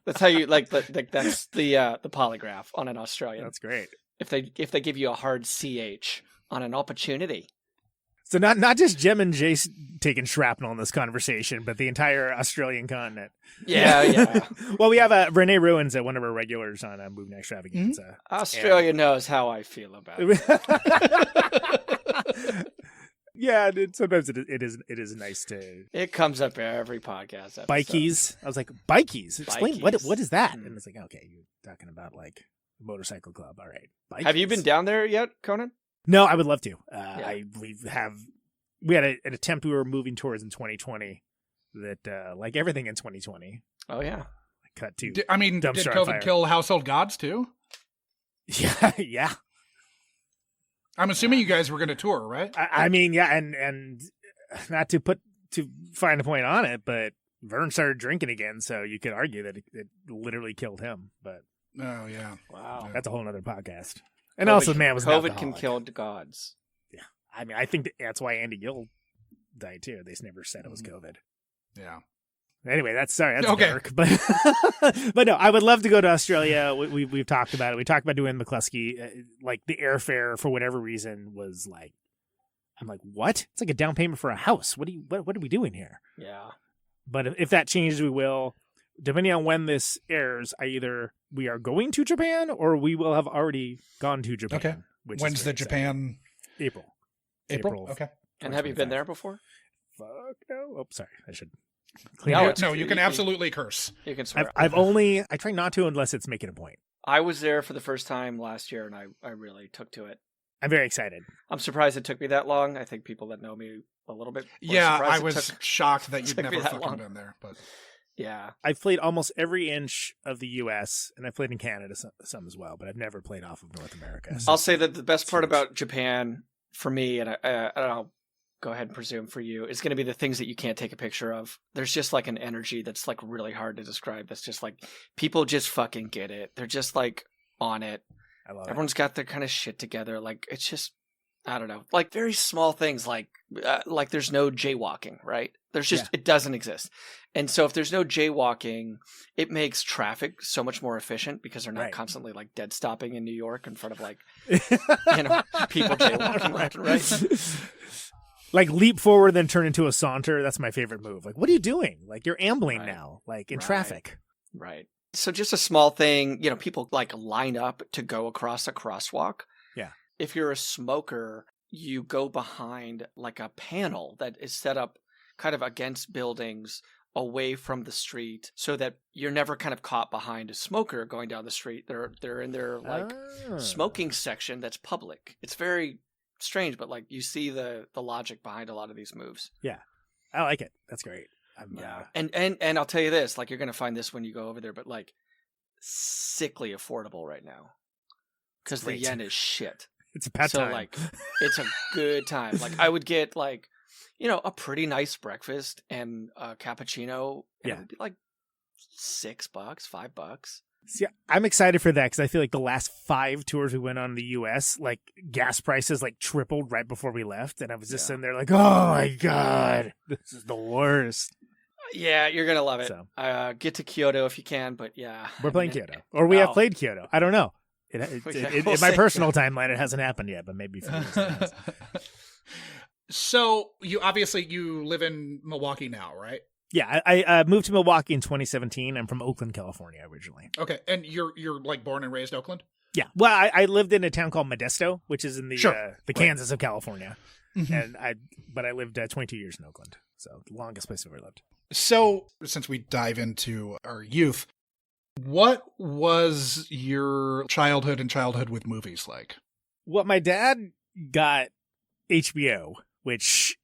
That's how you like that's the polygraph on an Australian. That's great. If they give you a hard CH on an opportunity. So not just Jem and Jace taking shrapnel in this conversation, but the entire Australian continent. Yeah. Well, we have Renee Ruins at one of our regulars on Moving Extravaganza. Mm-hmm. Australia knows how I feel about it. Yeah, sometimes it is nice to. It comes up every podcast episode. Bikies. I was like, bikies. Explain Bikies. what is that? And it's like, okay, you're talking about like a motorcycle club. All right. Bikies. Have you been down there yet, Conan? No, I would love to. We had an attempt we were moving towards in 2020 that, like everything in 2020. Oh, yeah. Cut to. Did COVID kill Household Gods too? Yeah. I'm assuming you guys were going to tour, right? I mean, yeah, and not to find a point on it, but Vern started drinking again, so you could argue that it literally killed him. But oh yeah, wow, that's a whole other podcast. And also, man, was COVID can kill the gods. Yeah, I mean, I think that's why Andy Gill died too. They never said it was COVID. Yeah. Anyway, that's dark, but no, I would love to go to Australia. We've talked about it. We talked about doing McCluskey. Like the airfare for whatever reason was like, I'm like, what? It's like a down payment for a house. What are we doing here? Yeah. But if that changes, we will. Depending on when this airs, we are going to Japan or we will have already gone to Japan. Okay. When's the Japan? April. Okay. And have you been there before? Fuck no. Oh, sorry. I should. No, you can absolutely curse. You can swear. I try not to unless it's making a point. I was there for the first time last year and I really took to it. I'm very excited. I'm surprised it took me that long. I think people that know me a little bit. Yeah, I was shocked that you'd never fucking been there, but. Yeah. I've played almost every inch of the U.S., and I've played in Canada some as well, but I've never played off of North America. So I'll say that the best part huge. about Japan for me, and I'll go ahead and presume for you, is going to be the things that you can't take a picture of. There's just like an energy that's like really hard to describe. That's just like people just fucking get it. They're just like on it. I love Everyone's got their kind of shit together. Like it's just, I don't know, like very small things like there's no jaywalking, right? There's just, it doesn't exist. And so if there's no jaywalking, it makes traffic so much more efficient because they're not constantly like dead stopping in New York in front of like, people jaywalking left and right. Like leap forward, then turn into a saunter. That's my favorite move. Like, what are you doing? Like you're ambling now, like in traffic. Right. So just a small thing, people like line up to go across a crosswalk. Yeah. If you're a smoker, you go behind like a panel that is set up kind of against buildings away from the street so that you're never kind of caught behind a smoker going down the street. They're in their like smoking section that's public. It's very strange, but like you see the logic behind a lot of these moves. Yeah. I like it. That's great. And I'll tell you this, like you're going to find this when you go over there, but like sickly affordable right now because the yen is shit. It's a bad time. So like it's a good time. Like I would get like, a pretty nice breakfast and a cappuccino. And it would be like $6, $5. See, I'm excited for that because I feel like the last 5 tours we went on in the U.S., like gas prices like tripled right before we left, and I was just sitting there like, oh my god, this is the worst. Yeah, you're gonna love it. So. Get to Kyoto if you can, but yeah, we're playing Kyoto, or we have played Kyoto. I don't know. In my personal timeline, it hasn't happened yet, but maybe for years it has. So you live in Milwaukee now, right? Yeah, I moved to Milwaukee in 2017. I'm from Oakland, California originally. Okay, and you're like born and raised Oakland? Yeah, well, I lived in a town called Modesto, which is in the Kansas of California, and I lived 22 years in Oakland, so the longest place I've ever lived. So since we dive into our youth, what was your childhood with movies like? Well, my dad got HBO, which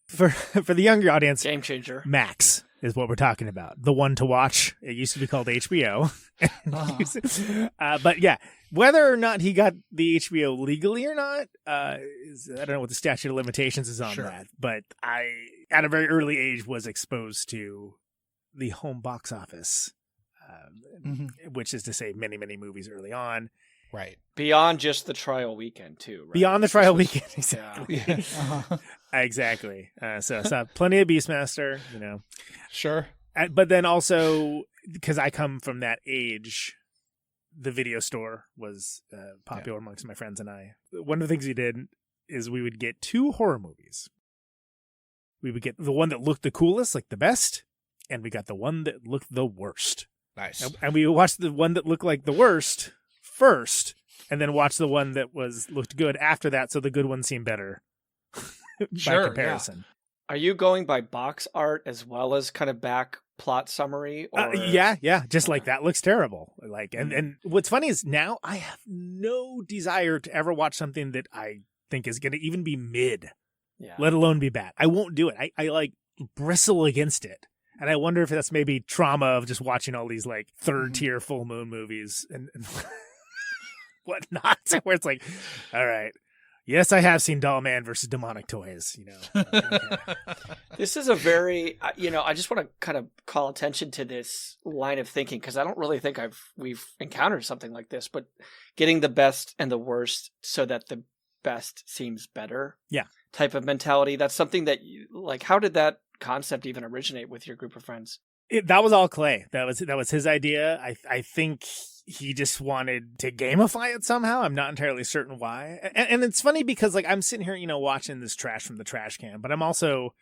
for the younger audience, game changer. Max is what we're talking about. The one to watch. It used to be called HBO. But yeah, whether or not he got the HBO legally or not, I don't know what the statute of limitations is on that. But I, at a very early age, was exposed to the home box office, which is to say many, many movies early on. Right. Beyond just the trial weekend, too. Right? Beyond the trial weekend, exactly. Yeah. Exactly. So plenty of Beastmaster, Sure. But then also, because I come from that age, the video store was popular amongst my friends and I. One of the things we did is we would get 2 horror movies. We would get the one that looked the coolest, like the best, and we got the one that looked the worst. Nice. And we watched the one that looked like the worst first, and then watched the one that looked good after that, so the good one seemed better by comparison. Yeah. Are you going by box art as well as kind of back plot summary? Or... Yeah. Just like that looks terrible. Like, and what's funny is now I have no desire to ever watch something that I think is going to even be mid, let alone be bad. I won't do it. I like bristle against it. And I wonder if that's maybe trauma of just watching all these like 3rd tier full moon movies and whatnot, where it's like, all right. Yes, I have seen Doll Man versus Demonic Toys, This is a very, I just want to kind of call attention to this line of thinking because I don't really think we've encountered something like this, but getting the best and the worst so that the best seems better. Yeah. Type of mentality. That's something that how did that concept even originate with your group of friends? That was all Clay. That was his idea. I think he just wanted to gamify it somehow. I'm not entirely certain why. And it's funny because like I'm sitting here, watching this trash from the trash can, but I'm also,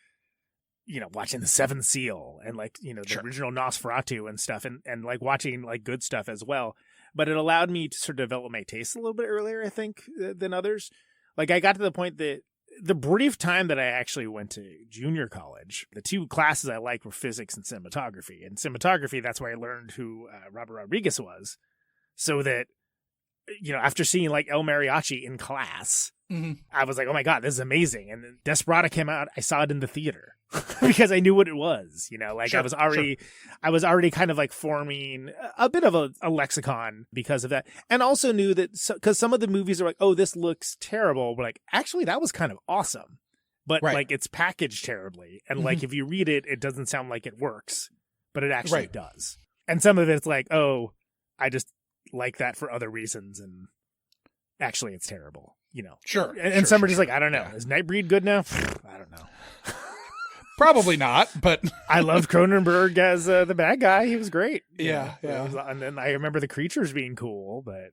watching the Seventh Seal and like, the original Nosferatu and stuff and like watching like good stuff as well. But it allowed me to sort of develop my taste a little bit earlier, I think, than others. Like I got to the point that the brief time that I actually went to junior college, the 2 classes I liked were physics and cinematography. And cinematography, that's where I learned who Robert Rodriguez was. So that after seeing like El Mariachi in class, Mhm. I was like, oh my God, this is amazing. And then Desperado came out. I saw it in the theater because I knew what it was, like Sure, I was already kind of like forming a bit of a lexicon because of that. And also knew that because some of the movies are like, oh, this looks terrible. But like, actually that was kind of awesome, but Right. like it's packaged terribly. And Mhm. like, if you read it, it doesn't sound like it works, but it actually Right. does. And some of it's like, oh, I just like that for other reasons. And actually it's terrible, Sure. And some are just like, I don't know. Yeah. Is Nightbreed good now? I don't know. Probably not, but I loved Cronenberg as the bad guy. He was great. Yeah, yeah. And then I remember the creatures being cool, but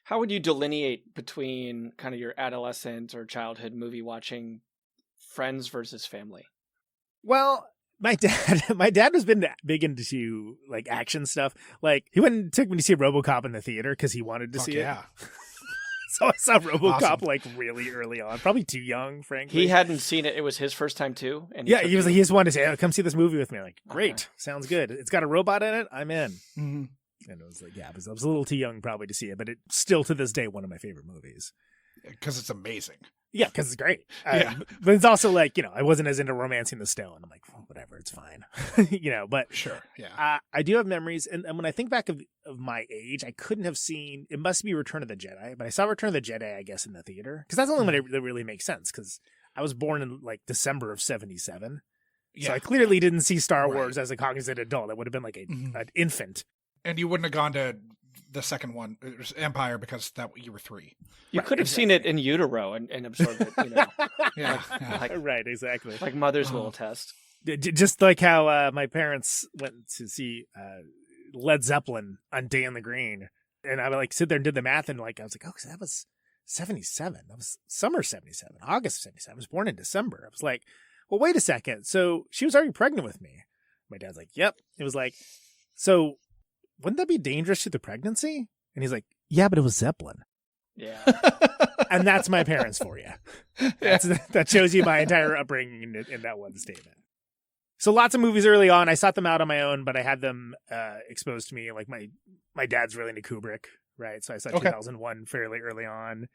How would you delineate between kind of your adolescent or childhood movie watching, friends versus family? well, my dad was big into like action stuff. Like he went and took me to see RoboCop in the theater because he wanted to fuck see yeah. it. So I saw RoboCop Awesome. like really early on, probably too young, frankly. He hadn't seen it. It was his first time too. And Yeah, took he was you? like, he just wanted to say, oh, come see this movie with me. I'm like, great, Okay. sounds good. It's got a robot in it. I'm in. Mhm. And it was like, yeah, I was a little too young probably to see it, but it's still to this day one of my favorite movies. Because it's amazing. Yeah, because it's great. Yeah. But it's also like, I wasn't as into Romancing the Stone. I'm like, well, whatever, it's fine. But Sure. Yeah. I do have memories. And when I think back of my age, I couldn't have seen, it must be Return of the Jedi, but I saw Return of the Jedi, I guess, in the theater. Because that's the only one that really makes sense. Because I was born in like December of 77. Yeah. So I clearly didn't see Star Right. Wars as a cognizant adult. I would have been like Mhm. an infant. And you wouldn't have gone to the second one, it was Empire, because that you were 3. You Right, could have seen it in utero and absorbed it, Yeah. yeah. like, Right, exactly. like mother's Oh. little test. Just like how my parents went to see Led Zeppelin on Day in the Green, and I would like sit there and did the math, and like I was like, oh, that was 77. That was summer 77, August 77. I was born in December. I was like, well, wait a second. So she was already pregnant with me. My dad's like, yep. It was like, so wouldn't that be dangerous to the pregnancy? And he's like, yeah, but it was Zeppelin. Yeah. And that's my parents for you. That shows you my entire upbringing in that one statement. So lots of movies early on. I sought them out on my own, but I had them exposed to me. Like my dad's really into Kubrick, right? So I saw Okay. 2001 fairly early on.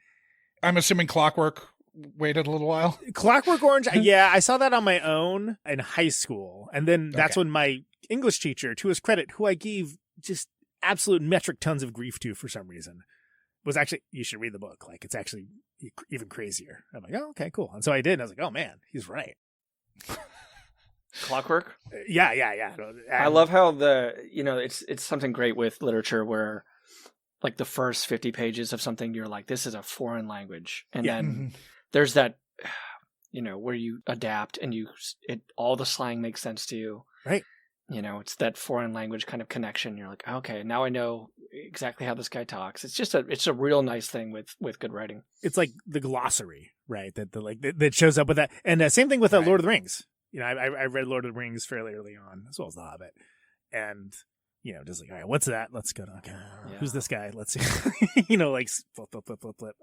I'm assuming Clockwork waited a little while. Clockwork Orange, yeah, I saw that on my own in high school. And then that's Okay. when my English teacher, to his credit, who I gave just absolute metric tons of grief to for some reason, was actually, you should read the book. Like, it's actually even crazier. I'm like, oh, okay, cool. And so I did. And I was like, oh man, he's right. Clockwork. Yeah. I love how it's something great with literature where like the first 50 pages of something, you're like, this is a foreign language. And Yeah. then Mhm. there's that, where you adapt and all the slang makes sense to you. Right. It's that foreign language kind of connection. You're like, okay, now I know exactly how this guy talks. It's a real nice thing with good writing. It's like the glossary, right? That shows up with that. And same thing with Right. Lord of the Rings. I read Lord of the Rings fairly early on, as well as The Hobbit. And, just like, all right, what's that? Let's go to, okay, who's this guy? Let's see. Like flip.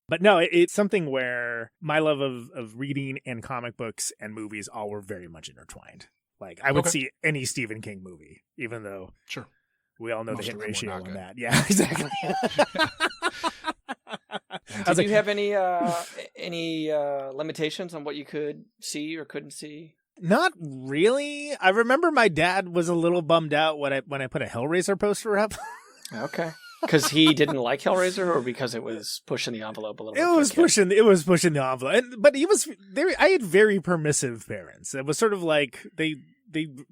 But no, it's something where my love of reading and comic books and movies all were very much intertwined. Like, I would Okay. see any Stephen King movie, even though Sure. we all know Most the hit of them were ratio not on good. that. Yeah, exactly. I was Did like, you have any limitations on what you could see or couldn't see? not really. I remember my dad was a little bummed out when I put a Hellraiser poster up. Okay. Because he didn't like Hellraiser, or because it was pushing the envelope a little bit? It for was kids? pushing the envelope. But he was there. I had very permissive parents. It was sort of like they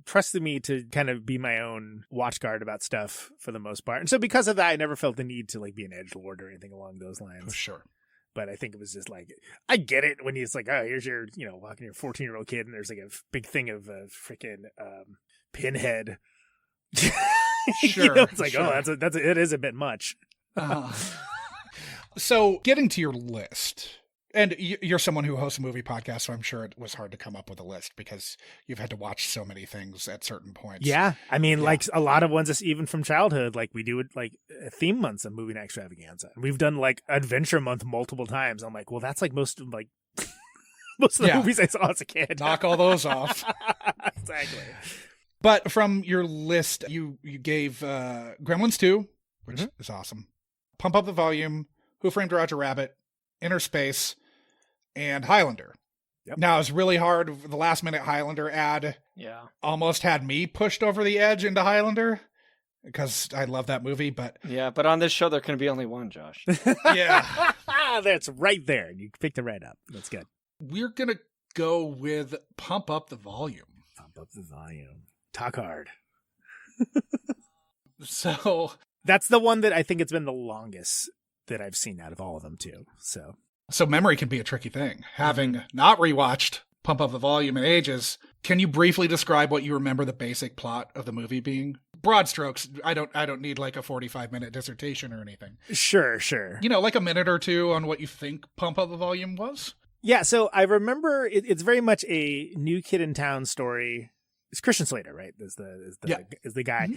trusted me to kind of be my own watchguard about stuff for the most part. And so because of that, I never felt the need to like be an edgelord or anything along those Oh, lines. sure. But I think it was just like, I get it when he's like, oh, here's your, walking your 14-year-old kid, and there's like a big thing of freaking Pinhead. Sure, It's like, sure. oh, it is a bit much. So getting to your list, and you're someone who hosts a movie podcast, so I'm sure it was hard to come up with a list because you've had to watch so many things at certain points. Yeah. I mean, Yeah. like a lot of ones, even from childhood, like we do it like theme months of Movie Night Extravaganza. And we've done like Adventure Month multiple times. I'm like, well, that's like most of the Yeah. movies I saw as a kid. Knock all those off. Exactly. But from your list, you gave Gremlins 2, which is awesome. Pump Up the Volume, Who Framed Roger Rabbit, Inner Space, and Highlander. Yep. Now, it was really hard. The last-minute Highlander ad almost had me pushed over the edge into Highlander because I love that movie, but... Yeah, but on this show, there can be only one, Josh. Yeah. That's right there. You picked it right up. That's good. We're going to go with Pump Up the Volume. Pump Up the Volume. Talk hard. So... That's the one that I think it's been the longest that I've seen out of all of them, too. So memory can be a tricky thing. Having not rewatched Pump Up the Volume in ages, can you briefly describe what you remember the basic plot of the movie being? Broad strokes. I don't need like a 45-minute dissertation or anything. Sure. You know, like a minute or two on what you think Pump Up the Volume was? Yeah, so I remember it's very much a New Kid in Town story. It's Christian Slater, right? Is the guy. Mm-hmm.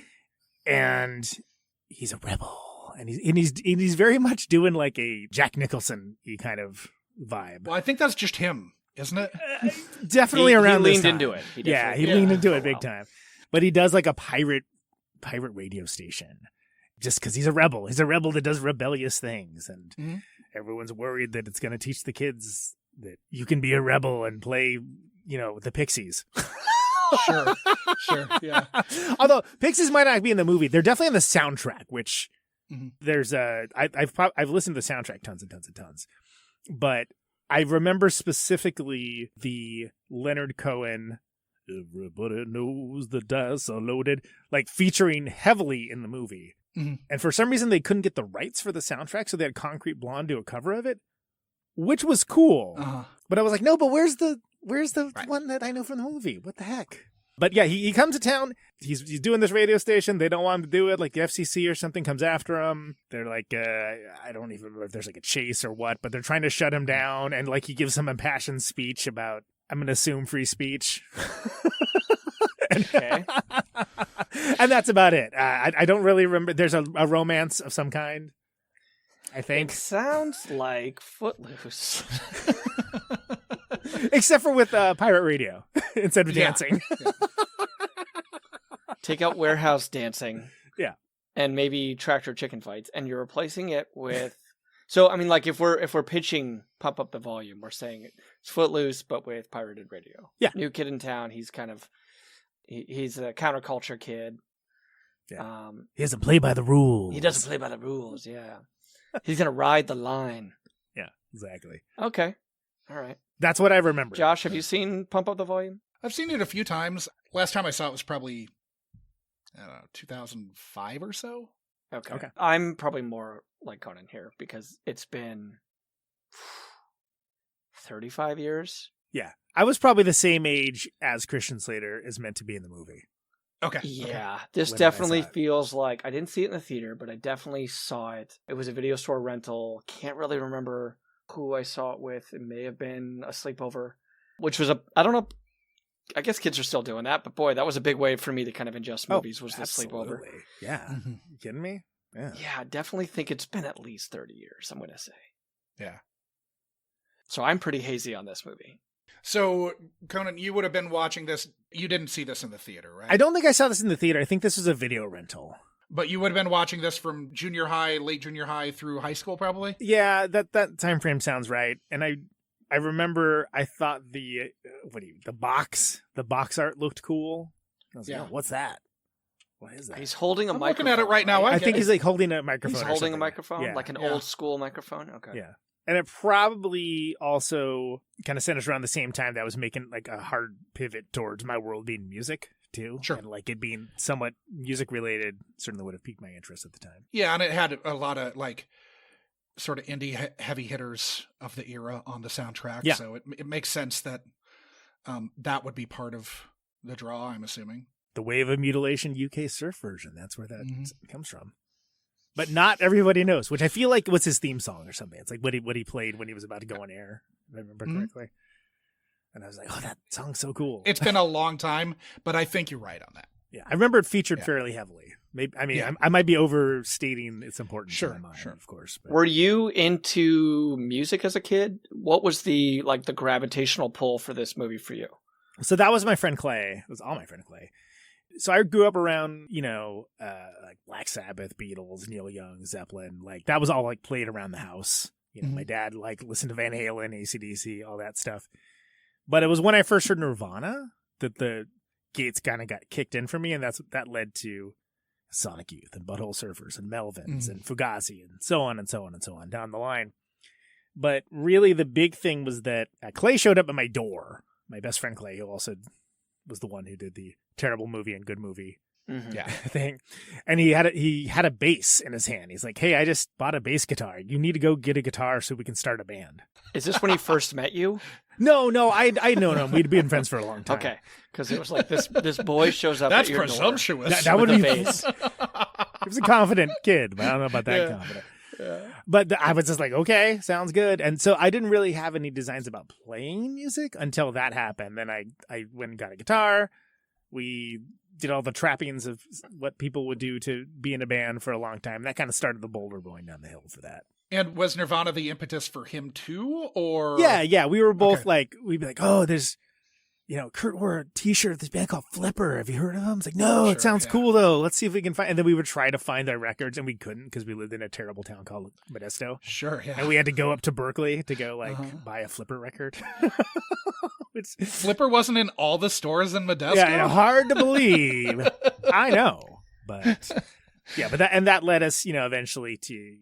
And he's a rebel. And he's very much doing like a Jack Nicholson-y kind of vibe. Well, I think that's just him, isn't it? Definitely around he this leaned time. into it. He leaned into it big time. But he does like a pirate radio station just because he's a rebel. He's a rebel that does rebellious things. And everyone's worried that it's going to teach the kids that you can be a rebel and play, the Pixies. Sure, yeah. Although Pixies might not be in the movie, they're definitely on the soundtrack. Which there's I've listened to the soundtrack tons and tons and tons, but I remember specifically the Leonard Cohen "Everybody Knows the Dice Are Loaded" like featuring heavily in the movie. And for some reason they couldn't get the rights for the soundtrack, so they had Concrete Blonde do a cover of it, which was cool. But I was like, no, but where's the one that I know from the movie? What the heck? But yeah, he comes to town. He's doing this radio station. They don't want him to do it. Like the FCC or something comes after him. They're like, I don't even remember if there's like a chase or what, but they're trying to shut him down. And like he gives some impassioned speech about, I'm going to assume free speech. Okay. And that's about it. I don't really remember. There's a romance of some kind, I think. It sounds like Footloose. Except for with pirate radio instead of dancing. Yeah. Take out warehouse dancing. Yeah. And maybe tractor chicken fights, and you're replacing it with. So I mean, like if we're pitching Pump Up the Volume, we're saying it's Footloose but with pirated radio. Yeah. New Kid in Town. He's kind of he's a counterculture kid. Yeah. He doesn't play by the rules. He doesn't play by the rules. Yeah. He's gonna ride the line. Yeah. Exactly. Okay. All right. That's what I remember. Josh, have you seen Pump Up the Volume? I've seen it a few times. Last time I saw it was probably, I don't know, 2005 or so. Okay. I'm probably more like Conan here because it's been 35 years. Yeah. I was probably the same age as Christian Slater is meant to be in the movie. Okay. Yeah. This When definitely I saw it. feels like I didn't see it in the theater, but I definitely saw it. It was a video store rental. Can't really remember who I saw it with. It may have been a sleepover, which was I don't know. I guess kids are still doing that, but boy, that was a big way for me to kind of ingest movies was the sleepover. Yeah. You kidding me? Yeah. Yeah, I definitely think it's been at least 30 years, I'm going to say. Yeah. So I'm pretty hazy on this movie. So, Conan, you would have been watching this. You didn't see this in the theater, right? I don't think I saw this in the theater. I think this was a video rental. But you would have been watching this from junior high, late junior high through high school, probably? Yeah, that time frame sounds right. And I remember I thought the box art looked cool. I was like, oh, what's that? What is that? He's holding a I'm microphone. looking at it right now. I think he's like holding a microphone. He's or holding a something. microphone, Yeah. like an Yeah. old school microphone. Okay. Yeah. And it probably also kind of sent us around the same time that I was making like a hard pivot towards my world being music too. Sure. And like it being somewhat music related certainly would have piqued my interest at the time. Yeah, and it had a lot of like sort of indie heavy hitters of the era on the soundtrack. Yeah. So it makes sense that that would be part of the draw, I'm assuming. The Wave of Mutilation UK surf version. That's where that comes from. But not everybody knows, which I feel like was his theme song or something. It's like what he played when he was about to go on air, if I remember correctly. And I was like, oh, that song's so cool. It's been a long time, but I think you're right on that. Yeah, I remember it featured fairly heavily. Maybe I might be overstating its importance Sure, in my mind, sure. of course. But. Were you into music as a kid? What was the gravitational pull for this movie for you? So that was my friend Clay. It was all my friend Clay. So I grew up around, like Black Sabbath, Beatles, Neil Young, Zeppelin. Like that was all like played around the house. My dad like listened to Van Halen, AC/DC, all that stuff. But it was when I first heard Nirvana that the gates kind of got kicked in for me, and that led to Sonic Youth and Butthole Surfers and Melvins and Fugazi and so on and so on and so on down the line. But really the big thing was that Clay showed up at my door. My best friend Clay, who also was the one who did the terrible movie and good movie thing. And he had a bass in his hand. He's like, "Hey, I just bought a bass guitar. You need to go get a guitar so we can start a band." Is this when he first met you? No, I know him. We'd been friends for a long time. Okay, because it was like this boy shows up. That's at your presumptuous. That would door be. with a bass. He was a confident kid, but I don't know about that confident. But I was just like, okay, sounds good. And so I didn't really have any designs about playing music until that happened. Then I went and got a guitar. We did all the trappings of what people would do to be in a band for a long time. That kind of started the boulder going down the hill for that. And was Nirvana the impetus for him too, or? Yeah. We were both like, we'd be like, oh, there's, Kurt wore a t-shirt of this band called Flipper. Have you heard of them? It's like, no, it sounds cool though. Let's see if we can find, and then we would try to find their records and we couldn't because we lived in a terrible town called Modesto. Sure, yeah. And we had to go up to Berkeley to go buy a Flipper record. Flipper wasn't in all the stores in Modesto? Yeah, hard to believe. I know. But yeah, that led us, eventually to,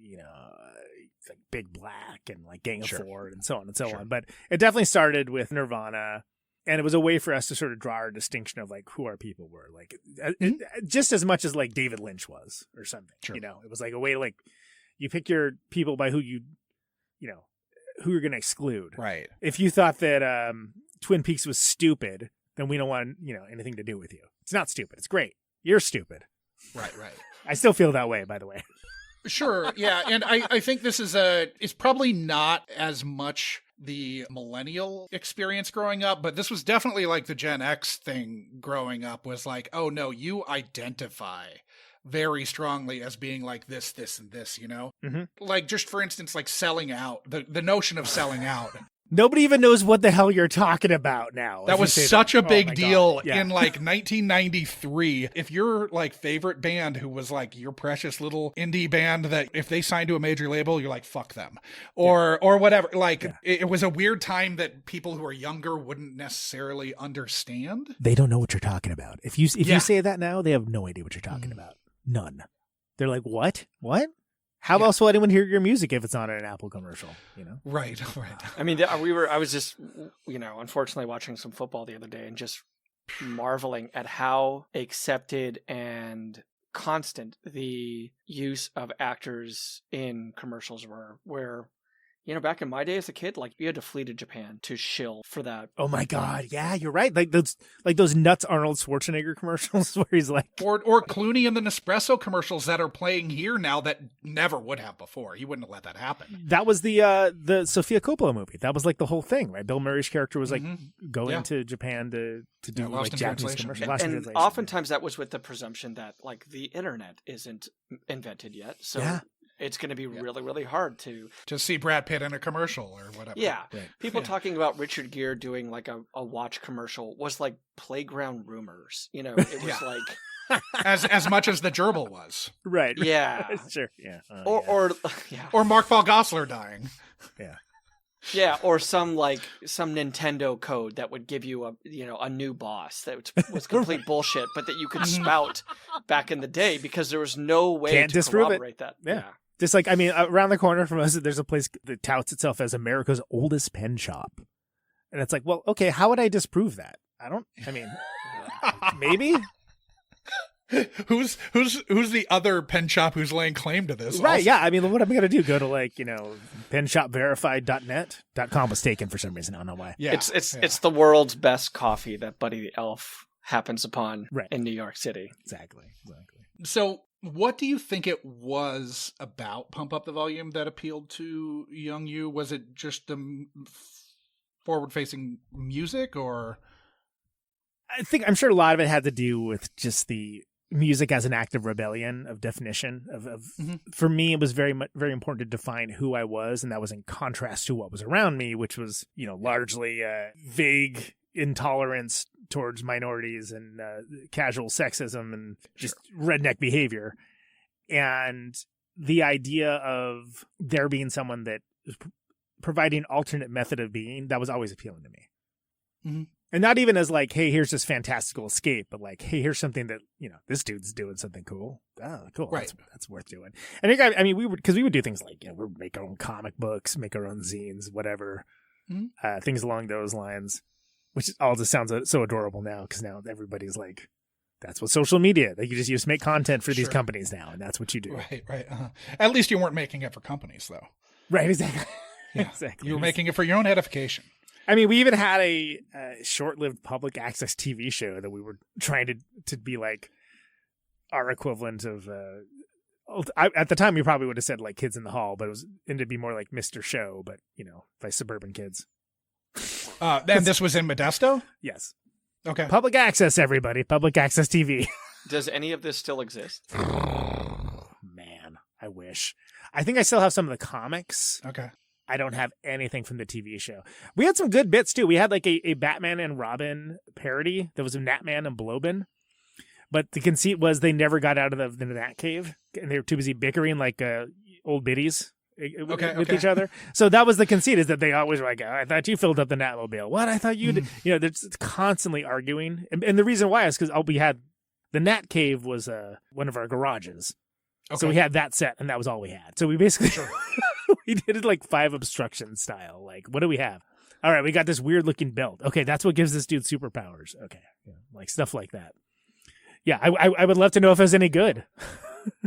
like Big Black and like Gang of Four and so on and so on. But it definitely started with Nirvana. And it was a way for us to sort of draw our distinction of like who our people were, like just as much as like David Lynch was or something. Sure. It was like a way to like you pick your people by who who you're going to exclude. Right. If you thought that Twin Peaks was stupid, then we don't want anything to do with you. It's not stupid. It's great. You're stupid. Right. I still feel that way, by the way. Sure. Yeah. And I think this is it's probably not as much the millennial experience growing up, but this was definitely like the Gen X thing growing up was like, oh no, you identify very strongly as being like this, and this, like just for instance, like selling out, the notion of selling out. Nobody even knows what the hell you're talking about now. That was such a big deal in like 1993. If your like favorite band who was like your precious little indie band that if they signed to a major label, you're like, fuck them or whatever. Like it was a weird time that people who are younger wouldn't necessarily understand. They don't know what you're talking about. If you say that now, they have no idea what you're talking about. None. They're like, what? How else will anyone hear your music if it's not in an Apple commercial? Right. I mean, I was just, unfortunately watching some football the other day and just marveling at how accepted and constant the use of actors in commercials were. Where, back in my day as a kid, like you had to flee to Japan to shill for that. Oh my God. Yeah, you're right. Like those nuts Arnold Schwarzenegger commercials where he's like, or Clooney and the Nespresso commercials that are playing here now that never would have before. He wouldn't have let that happen. That was the Sofia Coppola movie. That was like the whole thing, right? Bill Murray's character was like going to Japan to do like Japanese commercials. And oftentimes that was with the presumption that like the internet isn't invented yet. So it's going to be really, really hard to see Brad Pitt in a commercial or whatever. Yeah. Right. People talking about Richard Gere doing like a watch commercial was like playground rumors. It was like as much as the gerbil was. Right. Yeah. Sure. Yeah. Or Mark Paul Gosselaar dying. Yeah. Yeah, or some Nintendo code that would give you a new boss that was complete bullshit, but that you could spout back in the day because there was no way to corroborate that. Yeah. Just like, around the corner from us, there's a place that touts itself as America's oldest pen shop. And it's like, well, okay, how would I disprove that? Maybe? Who's the other pen shop who's laying claim to this? Right, also? Yeah. What am I going to do? Go to penshopverified.net.com was taken for some reason. I don't know why. Yeah, it's the world's best coffee that Buddy the Elf happens upon in New York City. Exactly. So what do you think it was about Pump Up the Volume that appealed to young you? Was it just the forward-facing music, or? I'm sure a lot of it had to do with just the music as an act of rebellion, of definition for me, it was very important to define who I was. And that was in contrast to what was around me, which was, largely vague intolerance towards minorities and casual sexism and just redneck behavior. And the idea of there being someone that is providing alternate method of being, that was always appealing to me. Mm-hmm. And not even as like, hey, here's this fantastical escape, but like, hey, here's something that, this dude's doing something cool. Oh, cool. Right. That's worth doing. And we would do things like, we'd make our own comic books, make our own zines, whatever, things along those lines, which all just sounds so adorable now. Cause now everybody's like, that's what social media, like you just make content for these companies now. And that's what you do. Right. Uh-huh. At least you weren't making it for companies though. Right. Exactly. Yeah. Exactly. You were making it for your own edification. I mean, we even had a short-lived public access TV show that we were trying to be like our equivalent of. At the time, we probably would have said like Kids in the Hall, but it was ended to be more like Mr. Show, but by suburban kids. And this was in Modesto? Yes. Okay. Public access, everybody. Public access TV. Does any of this still exist? Man, I wish. I think I still have some of the comics. Okay. I don't have anything from the TV show. We had some good bits too. We had like a Batman and Robin parody. There was a Natman and Blobin. But the conceit was they never got out of the Nat Cave, and they were too busy bickering like old biddies with each other. So that was the conceit, is that they always were like, I thought you filled up the Natmobile. What? I thought you did. They're just constantly arguing. And the reason why is because we had the Nat Cave was one of our garages. Okay. So we had that set, and that was all we had. So we basically we did it like 5 obstruction style. Like, what do we have? All right, we got this weird looking belt. Okay, that's what gives this dude superpowers. Okay, like stuff like that. Yeah, I would love to know if it was any good.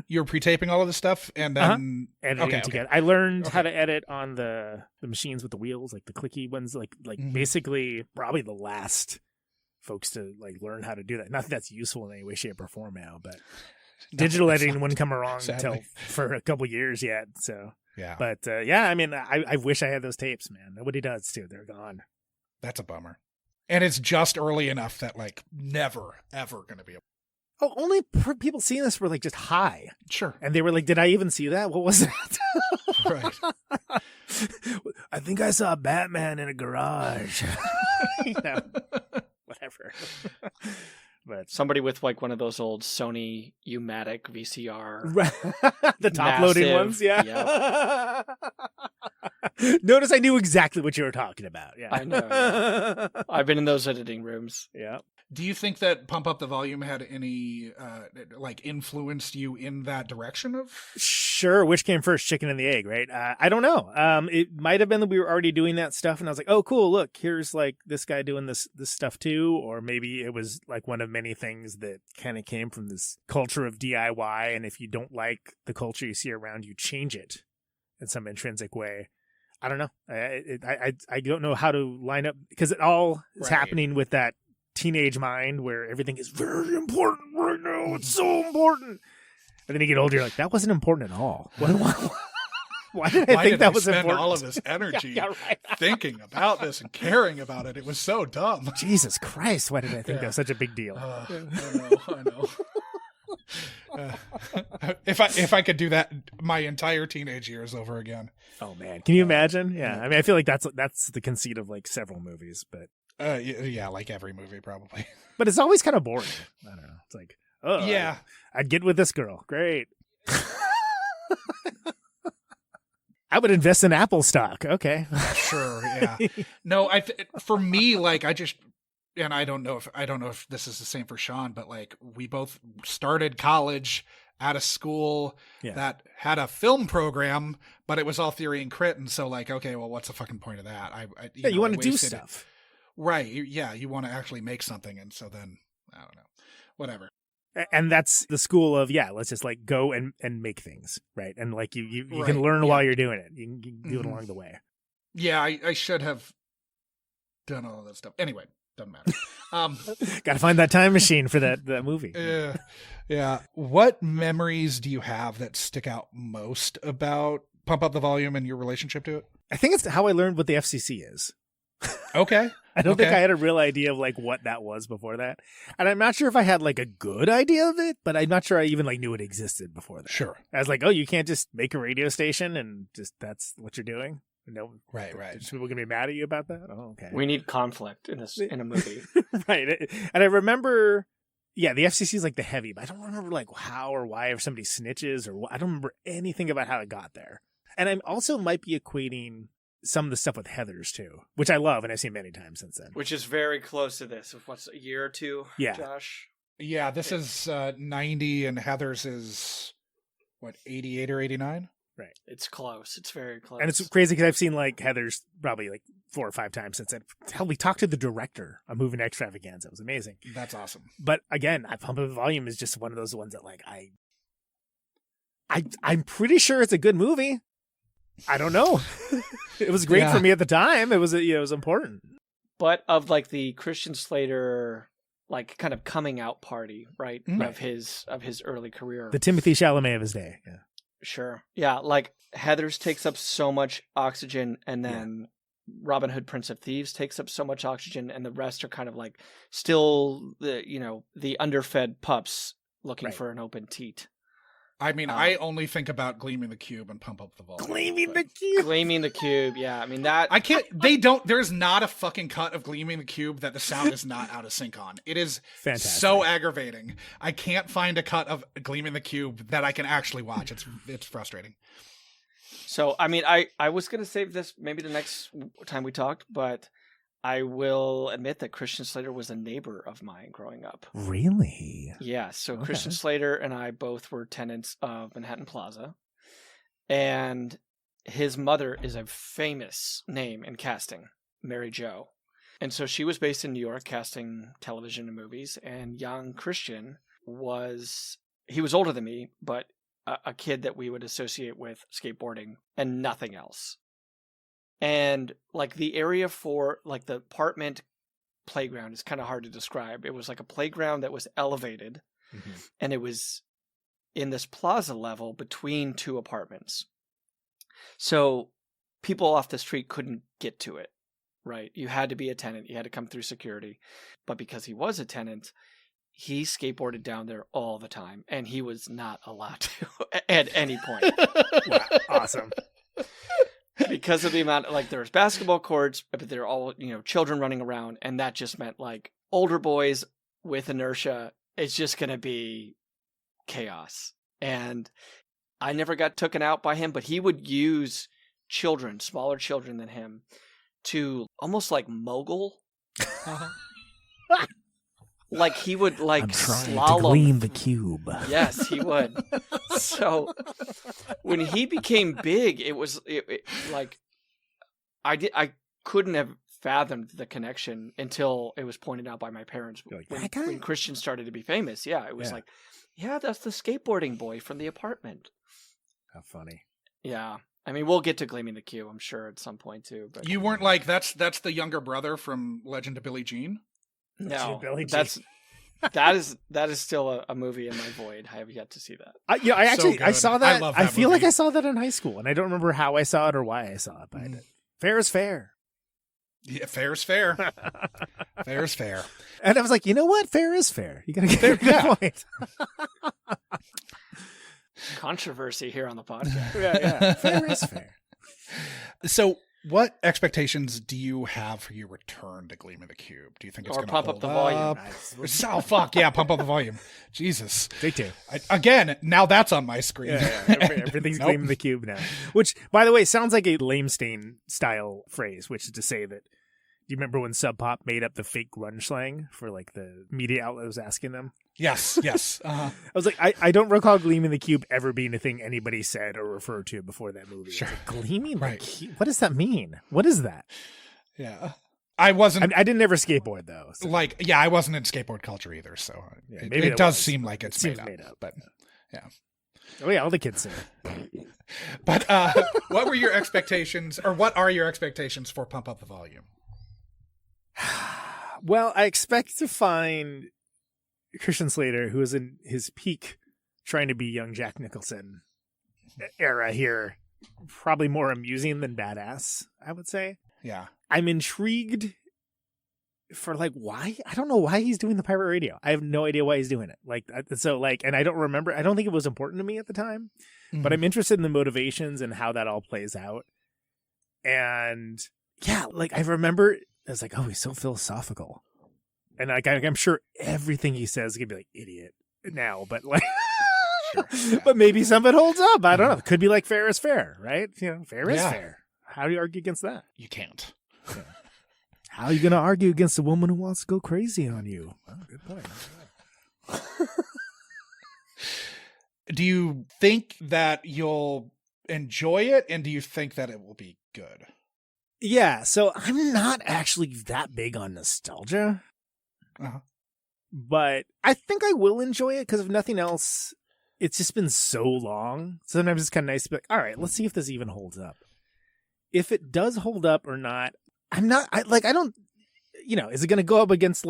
You were pre-taping all of this stuff and then editing it together. I learned how to edit on the machines with the wheels, like the clicky ones, like basically probably the last folks to like learn how to do that. Not that that's useful in any way, shape, or form now, but digital editing wouldn't come along until for a couple years yet. So yeah, but I mean, I wish I had those tapes, man. Nobody does too. They're gone. That's a bummer. And it's just early enough that like never ever going to be. Oh, only people seeing this were like just high. Sure. And they were like, did I even see that? What was that? Right. I think I saw Batman in a garage. Whatever. But somebody with like one of those old Sony U-matic VCR. The top-loading ones, yeah. Notice I knew exactly what you were talking about. Yeah, I know. Yeah. I've been in those editing rooms. Yeah. Do you think that Pump Up the Volume had any like influenced you in that direction of? Sure. Which came first, chicken and the egg, right? I don't know. It might have been that we were already doing that stuff, and I was like, oh, cool. Look, here's like this guy doing this stuff too. Or maybe it was like one of many things that kind of came from this culture of DIY. And if you don't like the culture you see around you, change it in some intrinsic way. I don't know. I don't know how to line up, because it all is happening with that teenage mind where everything is very important right now. It's so important. And then you get older, you're like, that wasn't important at all. Why did I think that was spend important? All of this energy thinking about this and caring about it. It was so dumb. Jesus Christ. Why did I think that was such a big deal? I know. If I could do that my entire teenage years over again. Oh man, can you imagine? Yeah, I mean, I feel like that's the conceit of like several movies, but yeah, like every movie probably. But it's always kind of boring. I don't know. It's like, oh yeah, I'd get with this girl. Great. I would invest in Apple stock. Okay, sure. Yeah. No, for me, like I just. And I don't know if this is the same for Sean, but like we both started college at a school that had a film program, but it was all theory and crit. And so like, okay, well, what's the fucking point of that? You want to do stuff. Right. Yeah. You want to actually make something. And so then I don't know, whatever. And that's the school of, let's just like go and make things. Right. And like you can learn while you're doing it. You can do it along the way. Yeah. I should have done all that stuff. Anyway. Doesn't matter. Got to find that time machine for that movie. Yeah. What memories do you have that stick out most about Pump Up the Volume and your relationship to it? I think it's how I learned what the FCC is. Okay. I don't think I had a real idea of like what that was before that. And I'm not sure if I had like a good idea of it, but I'm not sure I even like knew it existed before that. Sure. I was like, oh, you can't just make a radio station and just that's what you're doing. No, Right. Is people gonna be mad at you about that? Oh, okay. We need conflict in a movie. Right. And I remember, yeah, the FCC is like the heavy, but I don't remember like how or why, if somebody snitches or what. I don't remember anything about how it got there. And I also might be equating some of the stuff with Heathers too, which I love and I've seen many times since then. Which is very close to this. Of what's a year or two? Yeah. Josh. Yeah, this is 90 and Heather's is, what, 88 or 89? Right. It's close. It's very close. And it's crazy because I've seen like Heathers probably like 4 or 5 times since then. Hell, we talked to the director on Moving Extravaganza. It was amazing. That's awesome. But again, I Pump Up the Volume is just one of those ones that like I'm pretty sure it's a good movie. I don't know. It was great for me at the time. It was it was important. But of like the Christian Slater like kind of coming out party, right? Of his early career. The Timothy Chalamet of his day. Yeah. Sure. Yeah, like Heathers takes up so much oxygen, and then Robin Hood, Prince of Thieves takes up so much oxygen, and the rest are kind of like still the underfed pups looking for an open teat. I mean, I only think about Gleaming the Cube and Pump Up the Volume. Gleaming the Cube. Gleaming the Cube, yeah. I mean that I can't. There's not a fucking cut of Gleaming the Cube that the sound is not out of sync on. It is fantastic. So aggravating. I can't find a cut of Gleaming the Cube that I can actually watch. It's frustrating. So, I mean, I was going to save this maybe the next time we talked, but I will admit that Christian Slater was a neighbor of mine growing up. Really? Yeah. So Christian Slater and I both were tenants of Manhattan Plaza. And his mother is a famous name in casting, Mary Jo. And so she was based in New York casting television and movies. And young Christian he was older than me, but a kid that we would associate with skateboarding and nothing else. And like the area for like the apartment playground is kind of hard to describe. It was like a playground that was elevated and it was in this plaza level between 2 apartments. So people off the street couldn't get to it, right? You had to be a tenant. You had to come through security. But because he was a tenant, he skateboarded down there all the time and he was not allowed to at any point. Wow, awesome. Because of the amount, like there's basketball courts, but they're all, children running around. And that just meant like older boys with inertia. It's just going to be chaos. And I never got taken out by him, but he would use children, smaller children than him, to almost like mogul. Like he would like slalom. To gleam the cube. Yes, he would. So when he became big, it was like I couldn't have fathomed the connection until it was pointed out by my parents when Christian started to be famous. Yeah, it was like, yeah, that's the skateboarding boy from the apartment. How funny. Yeah. I mean, we'll get to Gleaming the Cube, I'm sure, at some point too. But you weren't like that's the younger brother from Legend of Billie Jean? No, that is still a movie in my void. I have yet to see that. I saw that. I love that feel movie. like I saw that in high school, and I don't remember how I saw it or why I saw it. But fair is fair. Yeah, fair is fair. Fair is fair. And I was like, you know what? Fair is fair. You gotta get a good point. Controversy here on the podcast. Yeah. Fair is fair. So, what expectations do you have for your return to Gleaming the Cube? Do you think it's going to pump up the volume? Oh, fuck. Yeah, pump up the volume. Jesus. Take 2. Again, now that's on my screen. Yeah. Everything's Gleaming the Cube now. Which, by the way, sounds like a Lame Stain style phrase, which is to say that, do you remember when Sub Pop made up the fake grunge slang for like the media outlet was asking them? Yes. I was like, I don't recall Gleaming the Cube ever being a thing anybody said or referred to before that movie. Sure. Like, Gleaming the Cube? What does that mean? What is that? Yeah. I wasn't. I didn't ever skateboard though. So. I wasn't in skateboard culture either. So maybe it does seem like it's made up. But yeah. Oh yeah, all the kids say it. But what were your expectations, or what are your expectations for Pump Up the Volume? Well, I expect to find Christian Slater, who is in his peak trying to be young Jack Nicholson era here, probably more amusing than badass, I would say. Yeah. I'm intrigued for like why. I don't know why he's doing the pirate radio. I have no idea why he's doing it. And I don't remember. I don't think it was important to me at the time, but I'm interested in the motivations and how that all plays out. And yeah, like I remember, I was like, oh, he's so philosophical. And like, I'm sure everything he says is going to be like, idiot now, but like, but maybe some of it holds up. I don't know. It could be like fair is fair, right? Fair is fair. How do you argue against that? You can't. Yeah. How are you going to argue against a woman who wants to go crazy on you? Oh, good point. Do you think that you'll enjoy it, and do you think that it will be good? Yeah, so I'm not actually that big on nostalgia, but I think I will enjoy it because if nothing else, it's just been so long. Sometimes it's kind of nice to be like, all right, let's see if this even holds up. If it does hold up or not, I don't, is it going to go up against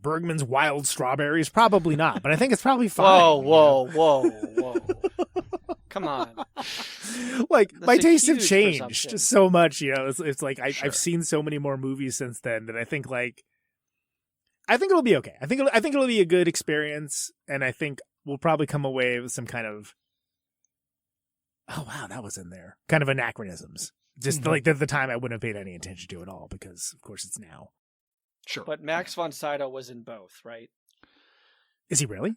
Bergman's Wild Strawberries? Probably not, but I think it's probably fine. Whoa. Come on. Like, That's my tastes have huge changed presumption. so much, it's like Sure. I've seen so many more movies since then that I think it'll be okay. I think it'll be a good experience, and I think we'll probably come away with some kind of, oh wow, that was in there, kind of anachronisms. Just like the time I wouldn't have paid any attention to at all because of course it's now. Sure. But Max von Sydow was in both, right? Is he really?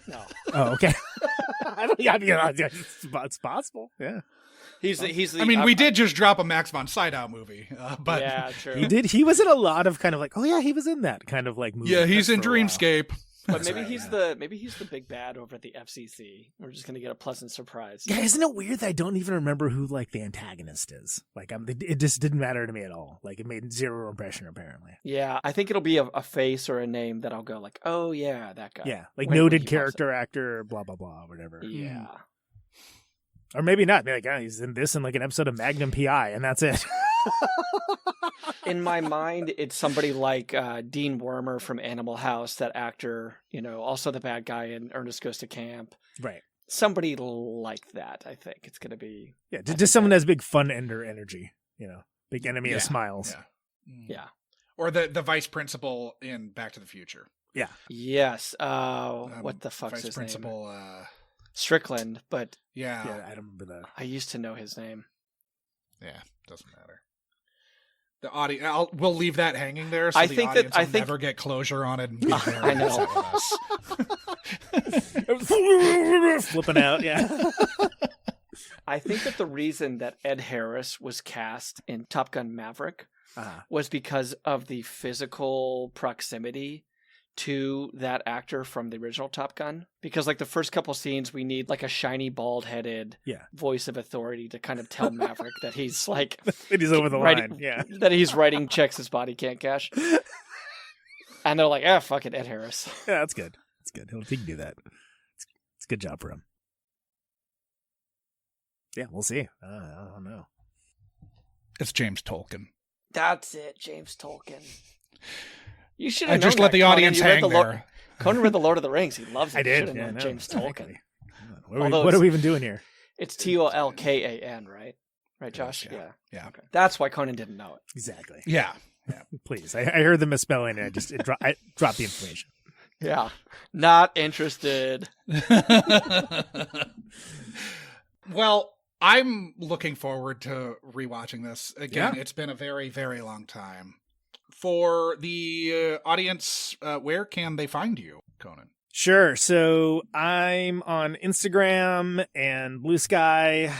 No. Oh, okay. It's possible. Yeah. He's the I mean, we did just drop a Max von Sydow movie, but yeah, true. He did. He was in a lot of kind of like, oh yeah, he was in that kind of like movie. yeah, he's in for a while. Dreamscape. But maybe he's the big bad over at the FCC. We're just gonna get a pleasant surprise. Yeah, isn't it weird that I don't even remember who like the antagonist is? Like, it just didn't matter to me at all. Like, it made zero impression apparently. Yeah, I think it'll be a face or a name that I'll go like, oh yeah, that guy. Yeah, like When noted he pops character actor, blah blah blah, whatever. up. Yeah. Or maybe not. Be like, oh, he's in this in like an episode of Magnum PI, and that's it. In my mind, it's somebody like Dean Wormer from Animal House, that actor, also the bad guy in Ernest Goes to Camp. Right. Somebody like that, I think. It's going to be... Yeah, just someone that has big fun ender energy, big enemy of Yeah, smiles. Yeah. Or the vice principal in Back to the Future. Yeah. Yes. What the fuck's vice his principal, name? Strickland, but Yeah, I don't remember that. I used to know his name. Yeah, doesn't matter. The audience, we'll leave that hanging there. So I the think audience that- I will think- never get closure on it. And be very I know. upset with us. Flipping out, yeah. I think that the reason that Ed Harris was cast in Top Gun Maverick was because of the physical proximity to that actor from the original Top Gun. Because like the first couple scenes, we need like a shiny, bald-headed voice of authority to kind of tell Maverick that he's like... It is over the line, yeah. That he's writing checks his body can't cash. And they're like, fuck it, Ed Harris. Yeah, that's good. That's good. He can do that. It's a good job for him. Yeah, we'll see. I don't know. It's James Tolkien. That's it, James Tolkien. You should have I just known let that, the Conan. audience You read hang the there. Conan read The Lord of the Rings. He loves it. I You did. should have Yeah, known no, James Tolkien. exactly. Although What are we even doing here? It's Tolkan, right? Right, Josh? Yeah. Okay. That's why Conan didn't know it. Exactly. Yeah. Please. I heard the misspelling and I dropped the information. Yeah. Not interested. Well, I'm looking forward to rewatching this. Again, Yeah. It's been a very, very long time. For the audience, where can they find you, Conan? Sure. So I'm on Instagram and Blue Sky,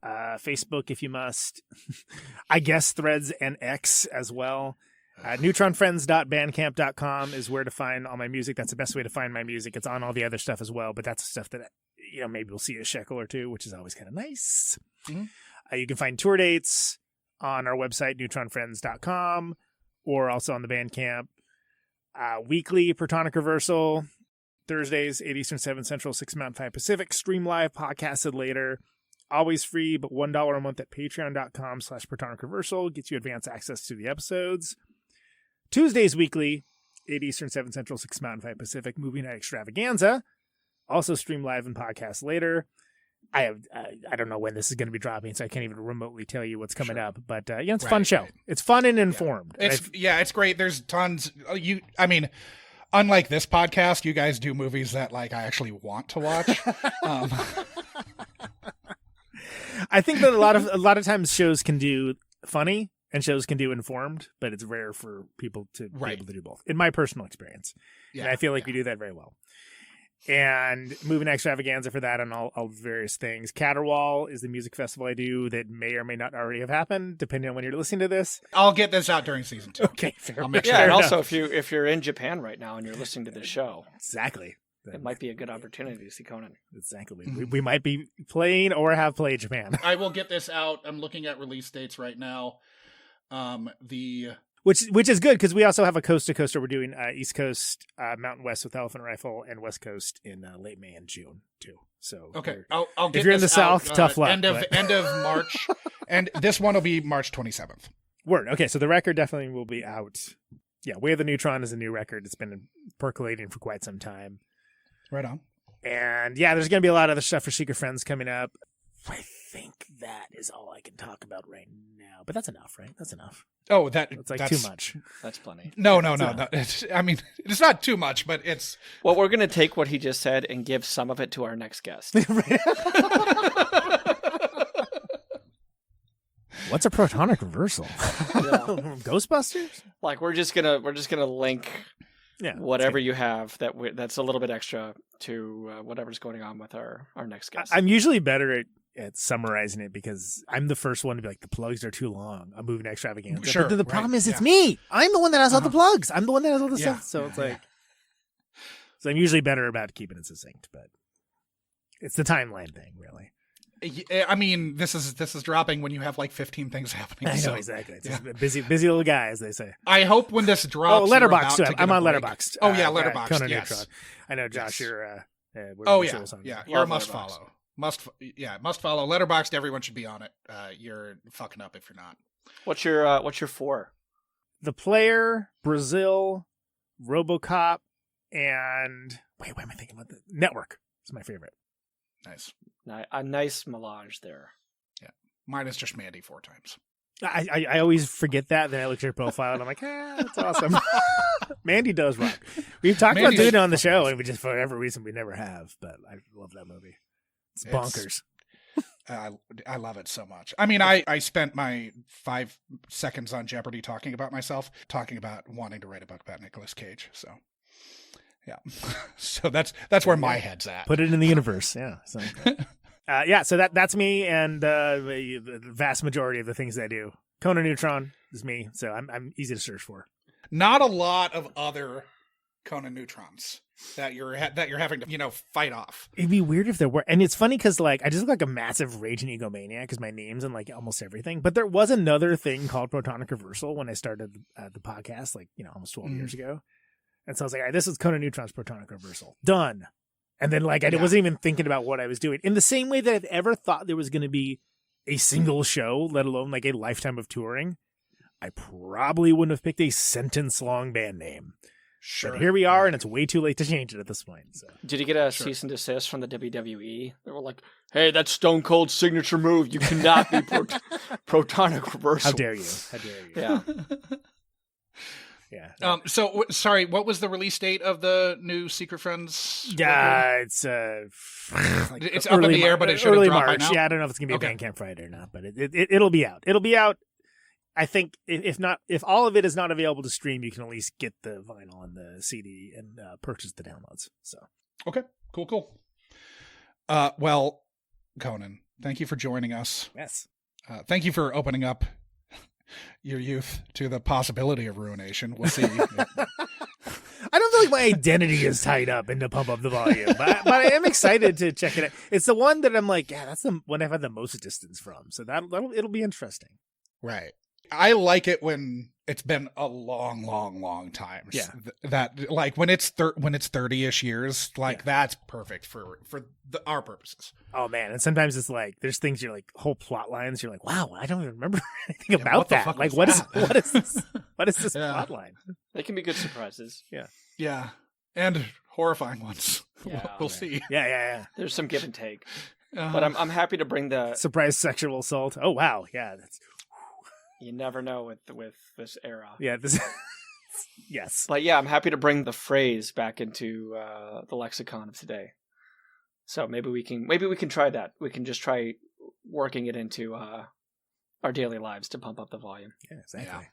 Facebook if you must. I guess Threads and X as well. Neutronfriends.bandcamp.com is where to find all my music. That's the best way to find my music. It's on all the other stuff as well, but that's stuff that maybe we'll see a shekel or two, which is always kind of nice. Mm-hmm. You can find tour dates on our website, neutronfriends.com, or also on the Bandcamp. Weekly Protonic Reversal, Thursdays, 8 Eastern, 7 Central, 6 Mountain, 5 Pacific. Stream live, podcasted later. Always free, but $1 a month at patreon.com/Protonic Reversal gets you advance access to the episodes. Tuesdays weekly, 8 Eastern, 7 Central, 6 Mountain, 5 Pacific. Movie Night Extravaganza. Also stream live and podcast later. I don't know when this is going to be dropping, so I can't even remotely tell you what's coming up. But it's a fun show. Right. It's fun and informed. It's great. There's tons. Unlike this podcast, you guys do movies that I actually want to watch. I think that a lot of times shows can do funny and shows can do informed, but it's rare for people to be able to do both, in my personal experience. Yeah, and I feel like we do that very well. And moving extravaganza for that and all various things. Caterwaul is the music festival I do that may or may not already have happened, depending on when you're listening to this. I'll get this out during season 2. Okay, fair. I'll make Yeah, sure. and also if you're in Japan right now and you're listening to this show, Exactly. it might be a good opportunity to see Conan. Exactly. We might be playing or have played Japan. I will get this out. I'm looking at release dates right now. Which is good because we also have a coast to coaster. We're doing East Coast, Mountain West with Elephant Rifle, and West Coast in late May and June too. So okay, I'll get if you're in the this out, South, tough luck. End of March, and this one will be March 27th. Word. Okay, so the record definitely will be out. Yeah, Way of the Neutron is a new record. It's been percolating for quite some time. Right on. And yeah, there's going to be a lot of other stuff for Secret Friends coming up. I think that is all I can talk about right now. But that's enough, right? That's enough. Oh, It's like too much. That's plenty. No. It's not too much, but it's... Well, we're going to take what he just said and give some of it to our next guest. What's a protonic reversal? Ghostbusters? Like we're just gonna link whatever you have that's a little bit extra to whatever's going on with our next guest. I'm usually better at summarizing it because I'm the first one to be like, the plugs are too long. I'm moving extravaganza. Sure, but the problem is it's me. I'm the one that has all the plugs. I'm the one that has all the stuff. So it's like, so I'm usually better about keeping it succinct, but it's the timeline thing, really. I mean, this is dropping when you have like 15 things happening. I know, exactly. It's just a busy little guy, as they say. I hope when this drops, Letterboxd too. I'm on Letterboxd. Oh yeah, Letterboxd. Conan yes. Neutron. I know, Josh. You're. You're a must follow. Must follow. Letterboxd. Everyone should be on it. You're fucking up if you're not. What's your 4? The Player, Brazil, RoboCop, and what am I thinking about? The Network is my favorite. Nice. A nice melange there. Yeah. Mine is just Mandy 4 times. I always forget that. Then I look at your profile and I'm like, that's awesome. Mandy does rock. We've talked about doing it on the show, and we just, for whatever reason, we never have. But I love that movie. It's bonkers. I love it so much. I mean, I spent my 5 seconds on Jeopardy talking about myself, talking about wanting to write a book about Nicolas Cage. So, yeah. So that's where my head's at. Put it in the universe. Yeah. So. So that's me, and the vast majority of the things I do. Conan Neutron is me, so I'm easy to search for. Not a lot of other Conan Neutrons that you're having to fight off. It'd be weird if there were, and it's funny because like I just look like a massive raging egomaniac because my name's in like almost everything. But there was another thing called Protonic Reversal when I started the podcast, like almost 12 years ago, and so I was like, all right, this is Conan Neutron's Protonic Reversal, done. And then, like, I wasn't even thinking about what I was doing. In the same way that I've ever thought there was going to be a single show, let alone, like, a lifetime of touring, I probably wouldn't have picked a sentence-long band name. Sure. But here we are, and it's way too late to change it at this point. So. Did you get a cease and desist from the WWE? They were like, hey, that's Stone Cold's signature move. You cannot be Protonic Reversal. How dare you? Yeah. Yeah. So sorry, what was the release date of the new Secret Friends? Yeah, it's it's up in the air, but it should early have dropped March. by now. Yeah, I don't know if it's gonna be a Bandcamp Friday or not, but it'll be out. It'll be out. I think if all of it is not available to stream, you can at least get the vinyl and the CD and purchase the downloads. So okay, cool. Well, Conan, thank you for joining us. Yes. Thank you for opening up your youth to the possibility of ruination. We'll see. I don't feel like my identity is tied up into Pump Up the Volume, but I am excited to check it out. It's the one that I'm like, yeah, that's the one I've had the most distance from. So it'll be interesting. Right. I like it when it's been a long time. Yeah. That like when it's 30-ish years, like that's perfect for our purposes. Oh man, and sometimes it's like there's things you're like whole plot lines. You're like, wow, I don't even remember anything about that. Like, what is this? What is this plot line? They can be good surprises. Yeah, and horrifying ones. Yeah, we'll see. Yeah. There's some give and take, but I'm happy to bring the surprise sexual assault. Oh wow, yeah, that's. You never know with this era. Yeah, this. Yes, but yeah, I'm happy to bring the phrase back into the lexicon of today. So maybe we can try that. We can just try working it into our daily lives to pump up the volume. Yeah, exactly.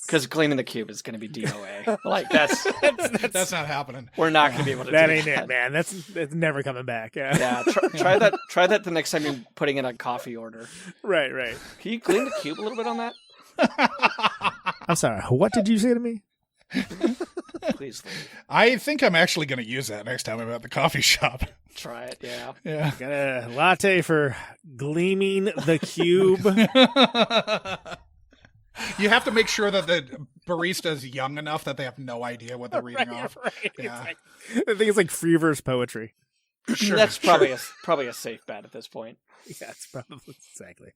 Because cleaning the cube is going to be DOA. Like that's not happening. We're not going to be able to. That do ain't that. it, man. That's never coming back. Yeah, try that. Try that the next time you're putting in a coffee order. Right. Can you clean the cube a little bit on that? I'm sorry. What did you say to me? Please leave. I think I'm actually going to use that next time I'm at the coffee shop. Try it. Yeah. Yeah. Got a latte for gleaming the cube. You have to make sure that the barista is young enough that they have no idea what they're reading off. Right. Yeah. I think it's like free verse poetry. Sure, That's probably a safe bet at this point. Yeah, it's probably exactly.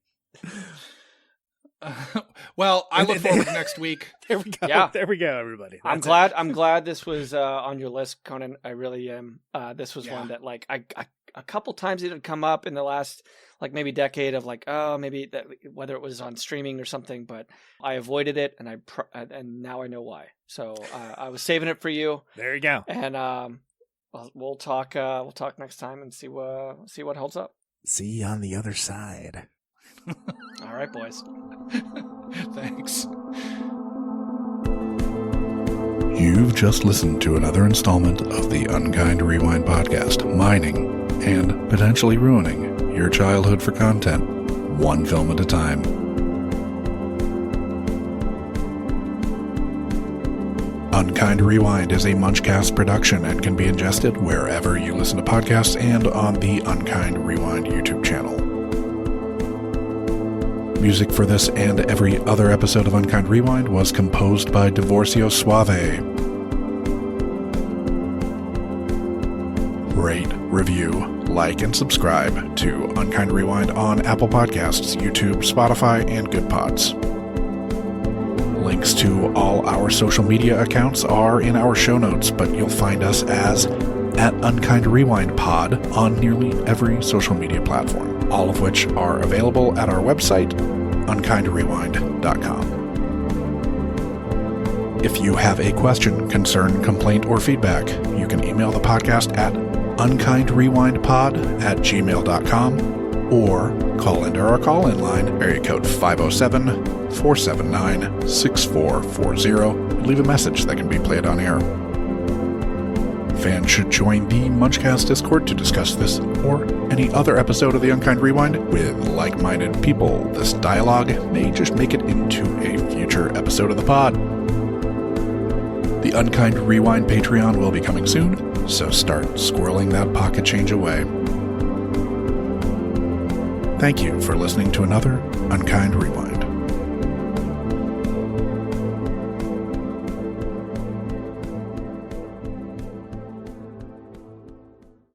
Well, I look forward to next week. There we go. Yeah. There we go, everybody. I'm glad this was on your list, Conan. I really am. This was one that like I a couple times it had come up in the last like maybe decade of like, oh, maybe that whether it was on streaming or something, but I avoided it and and now I know why. So I was saving it for you. There you go. And we'll talk next time and see what holds up. See you on the other side. All right, boys. Thanks. You've just listened to another installment of the Unkind Rewind podcast, mining and potentially ruining your childhood for content, one film at a time. Unkind Rewind is a Munchcast production and can be ingested wherever you listen to podcasts and on the Unkind Rewind YouTube channel. Music for this and every other episode of Unkind Rewind was composed by Divorcio Suave. Rate, review, like, and subscribe to Unkind Rewind on Apple Podcasts, YouTube, Spotify, and Good Pods. Links to all our social media accounts are in our show notes, but you'll find us as at Unkind Rewind Pod on nearly every social media platform, all of which are available at our website, unkindrewind.com. If you have a question, concern, complaint, or feedback, you can email the podcast at unkindrewindpod@gmail.com or call into our call-in line, area code 507-479-6440, and leave a message that can be played on air. Fans should join the Munchcast Discord to discuss this or any other episode of the Unkind Rewind with like-minded people. This dialogue may just make it into a future episode of the pod. The Unkind Rewind Patreon will be coming soon, so start squirreling that pocket change away. Thank you for listening to another Unkind Rewind.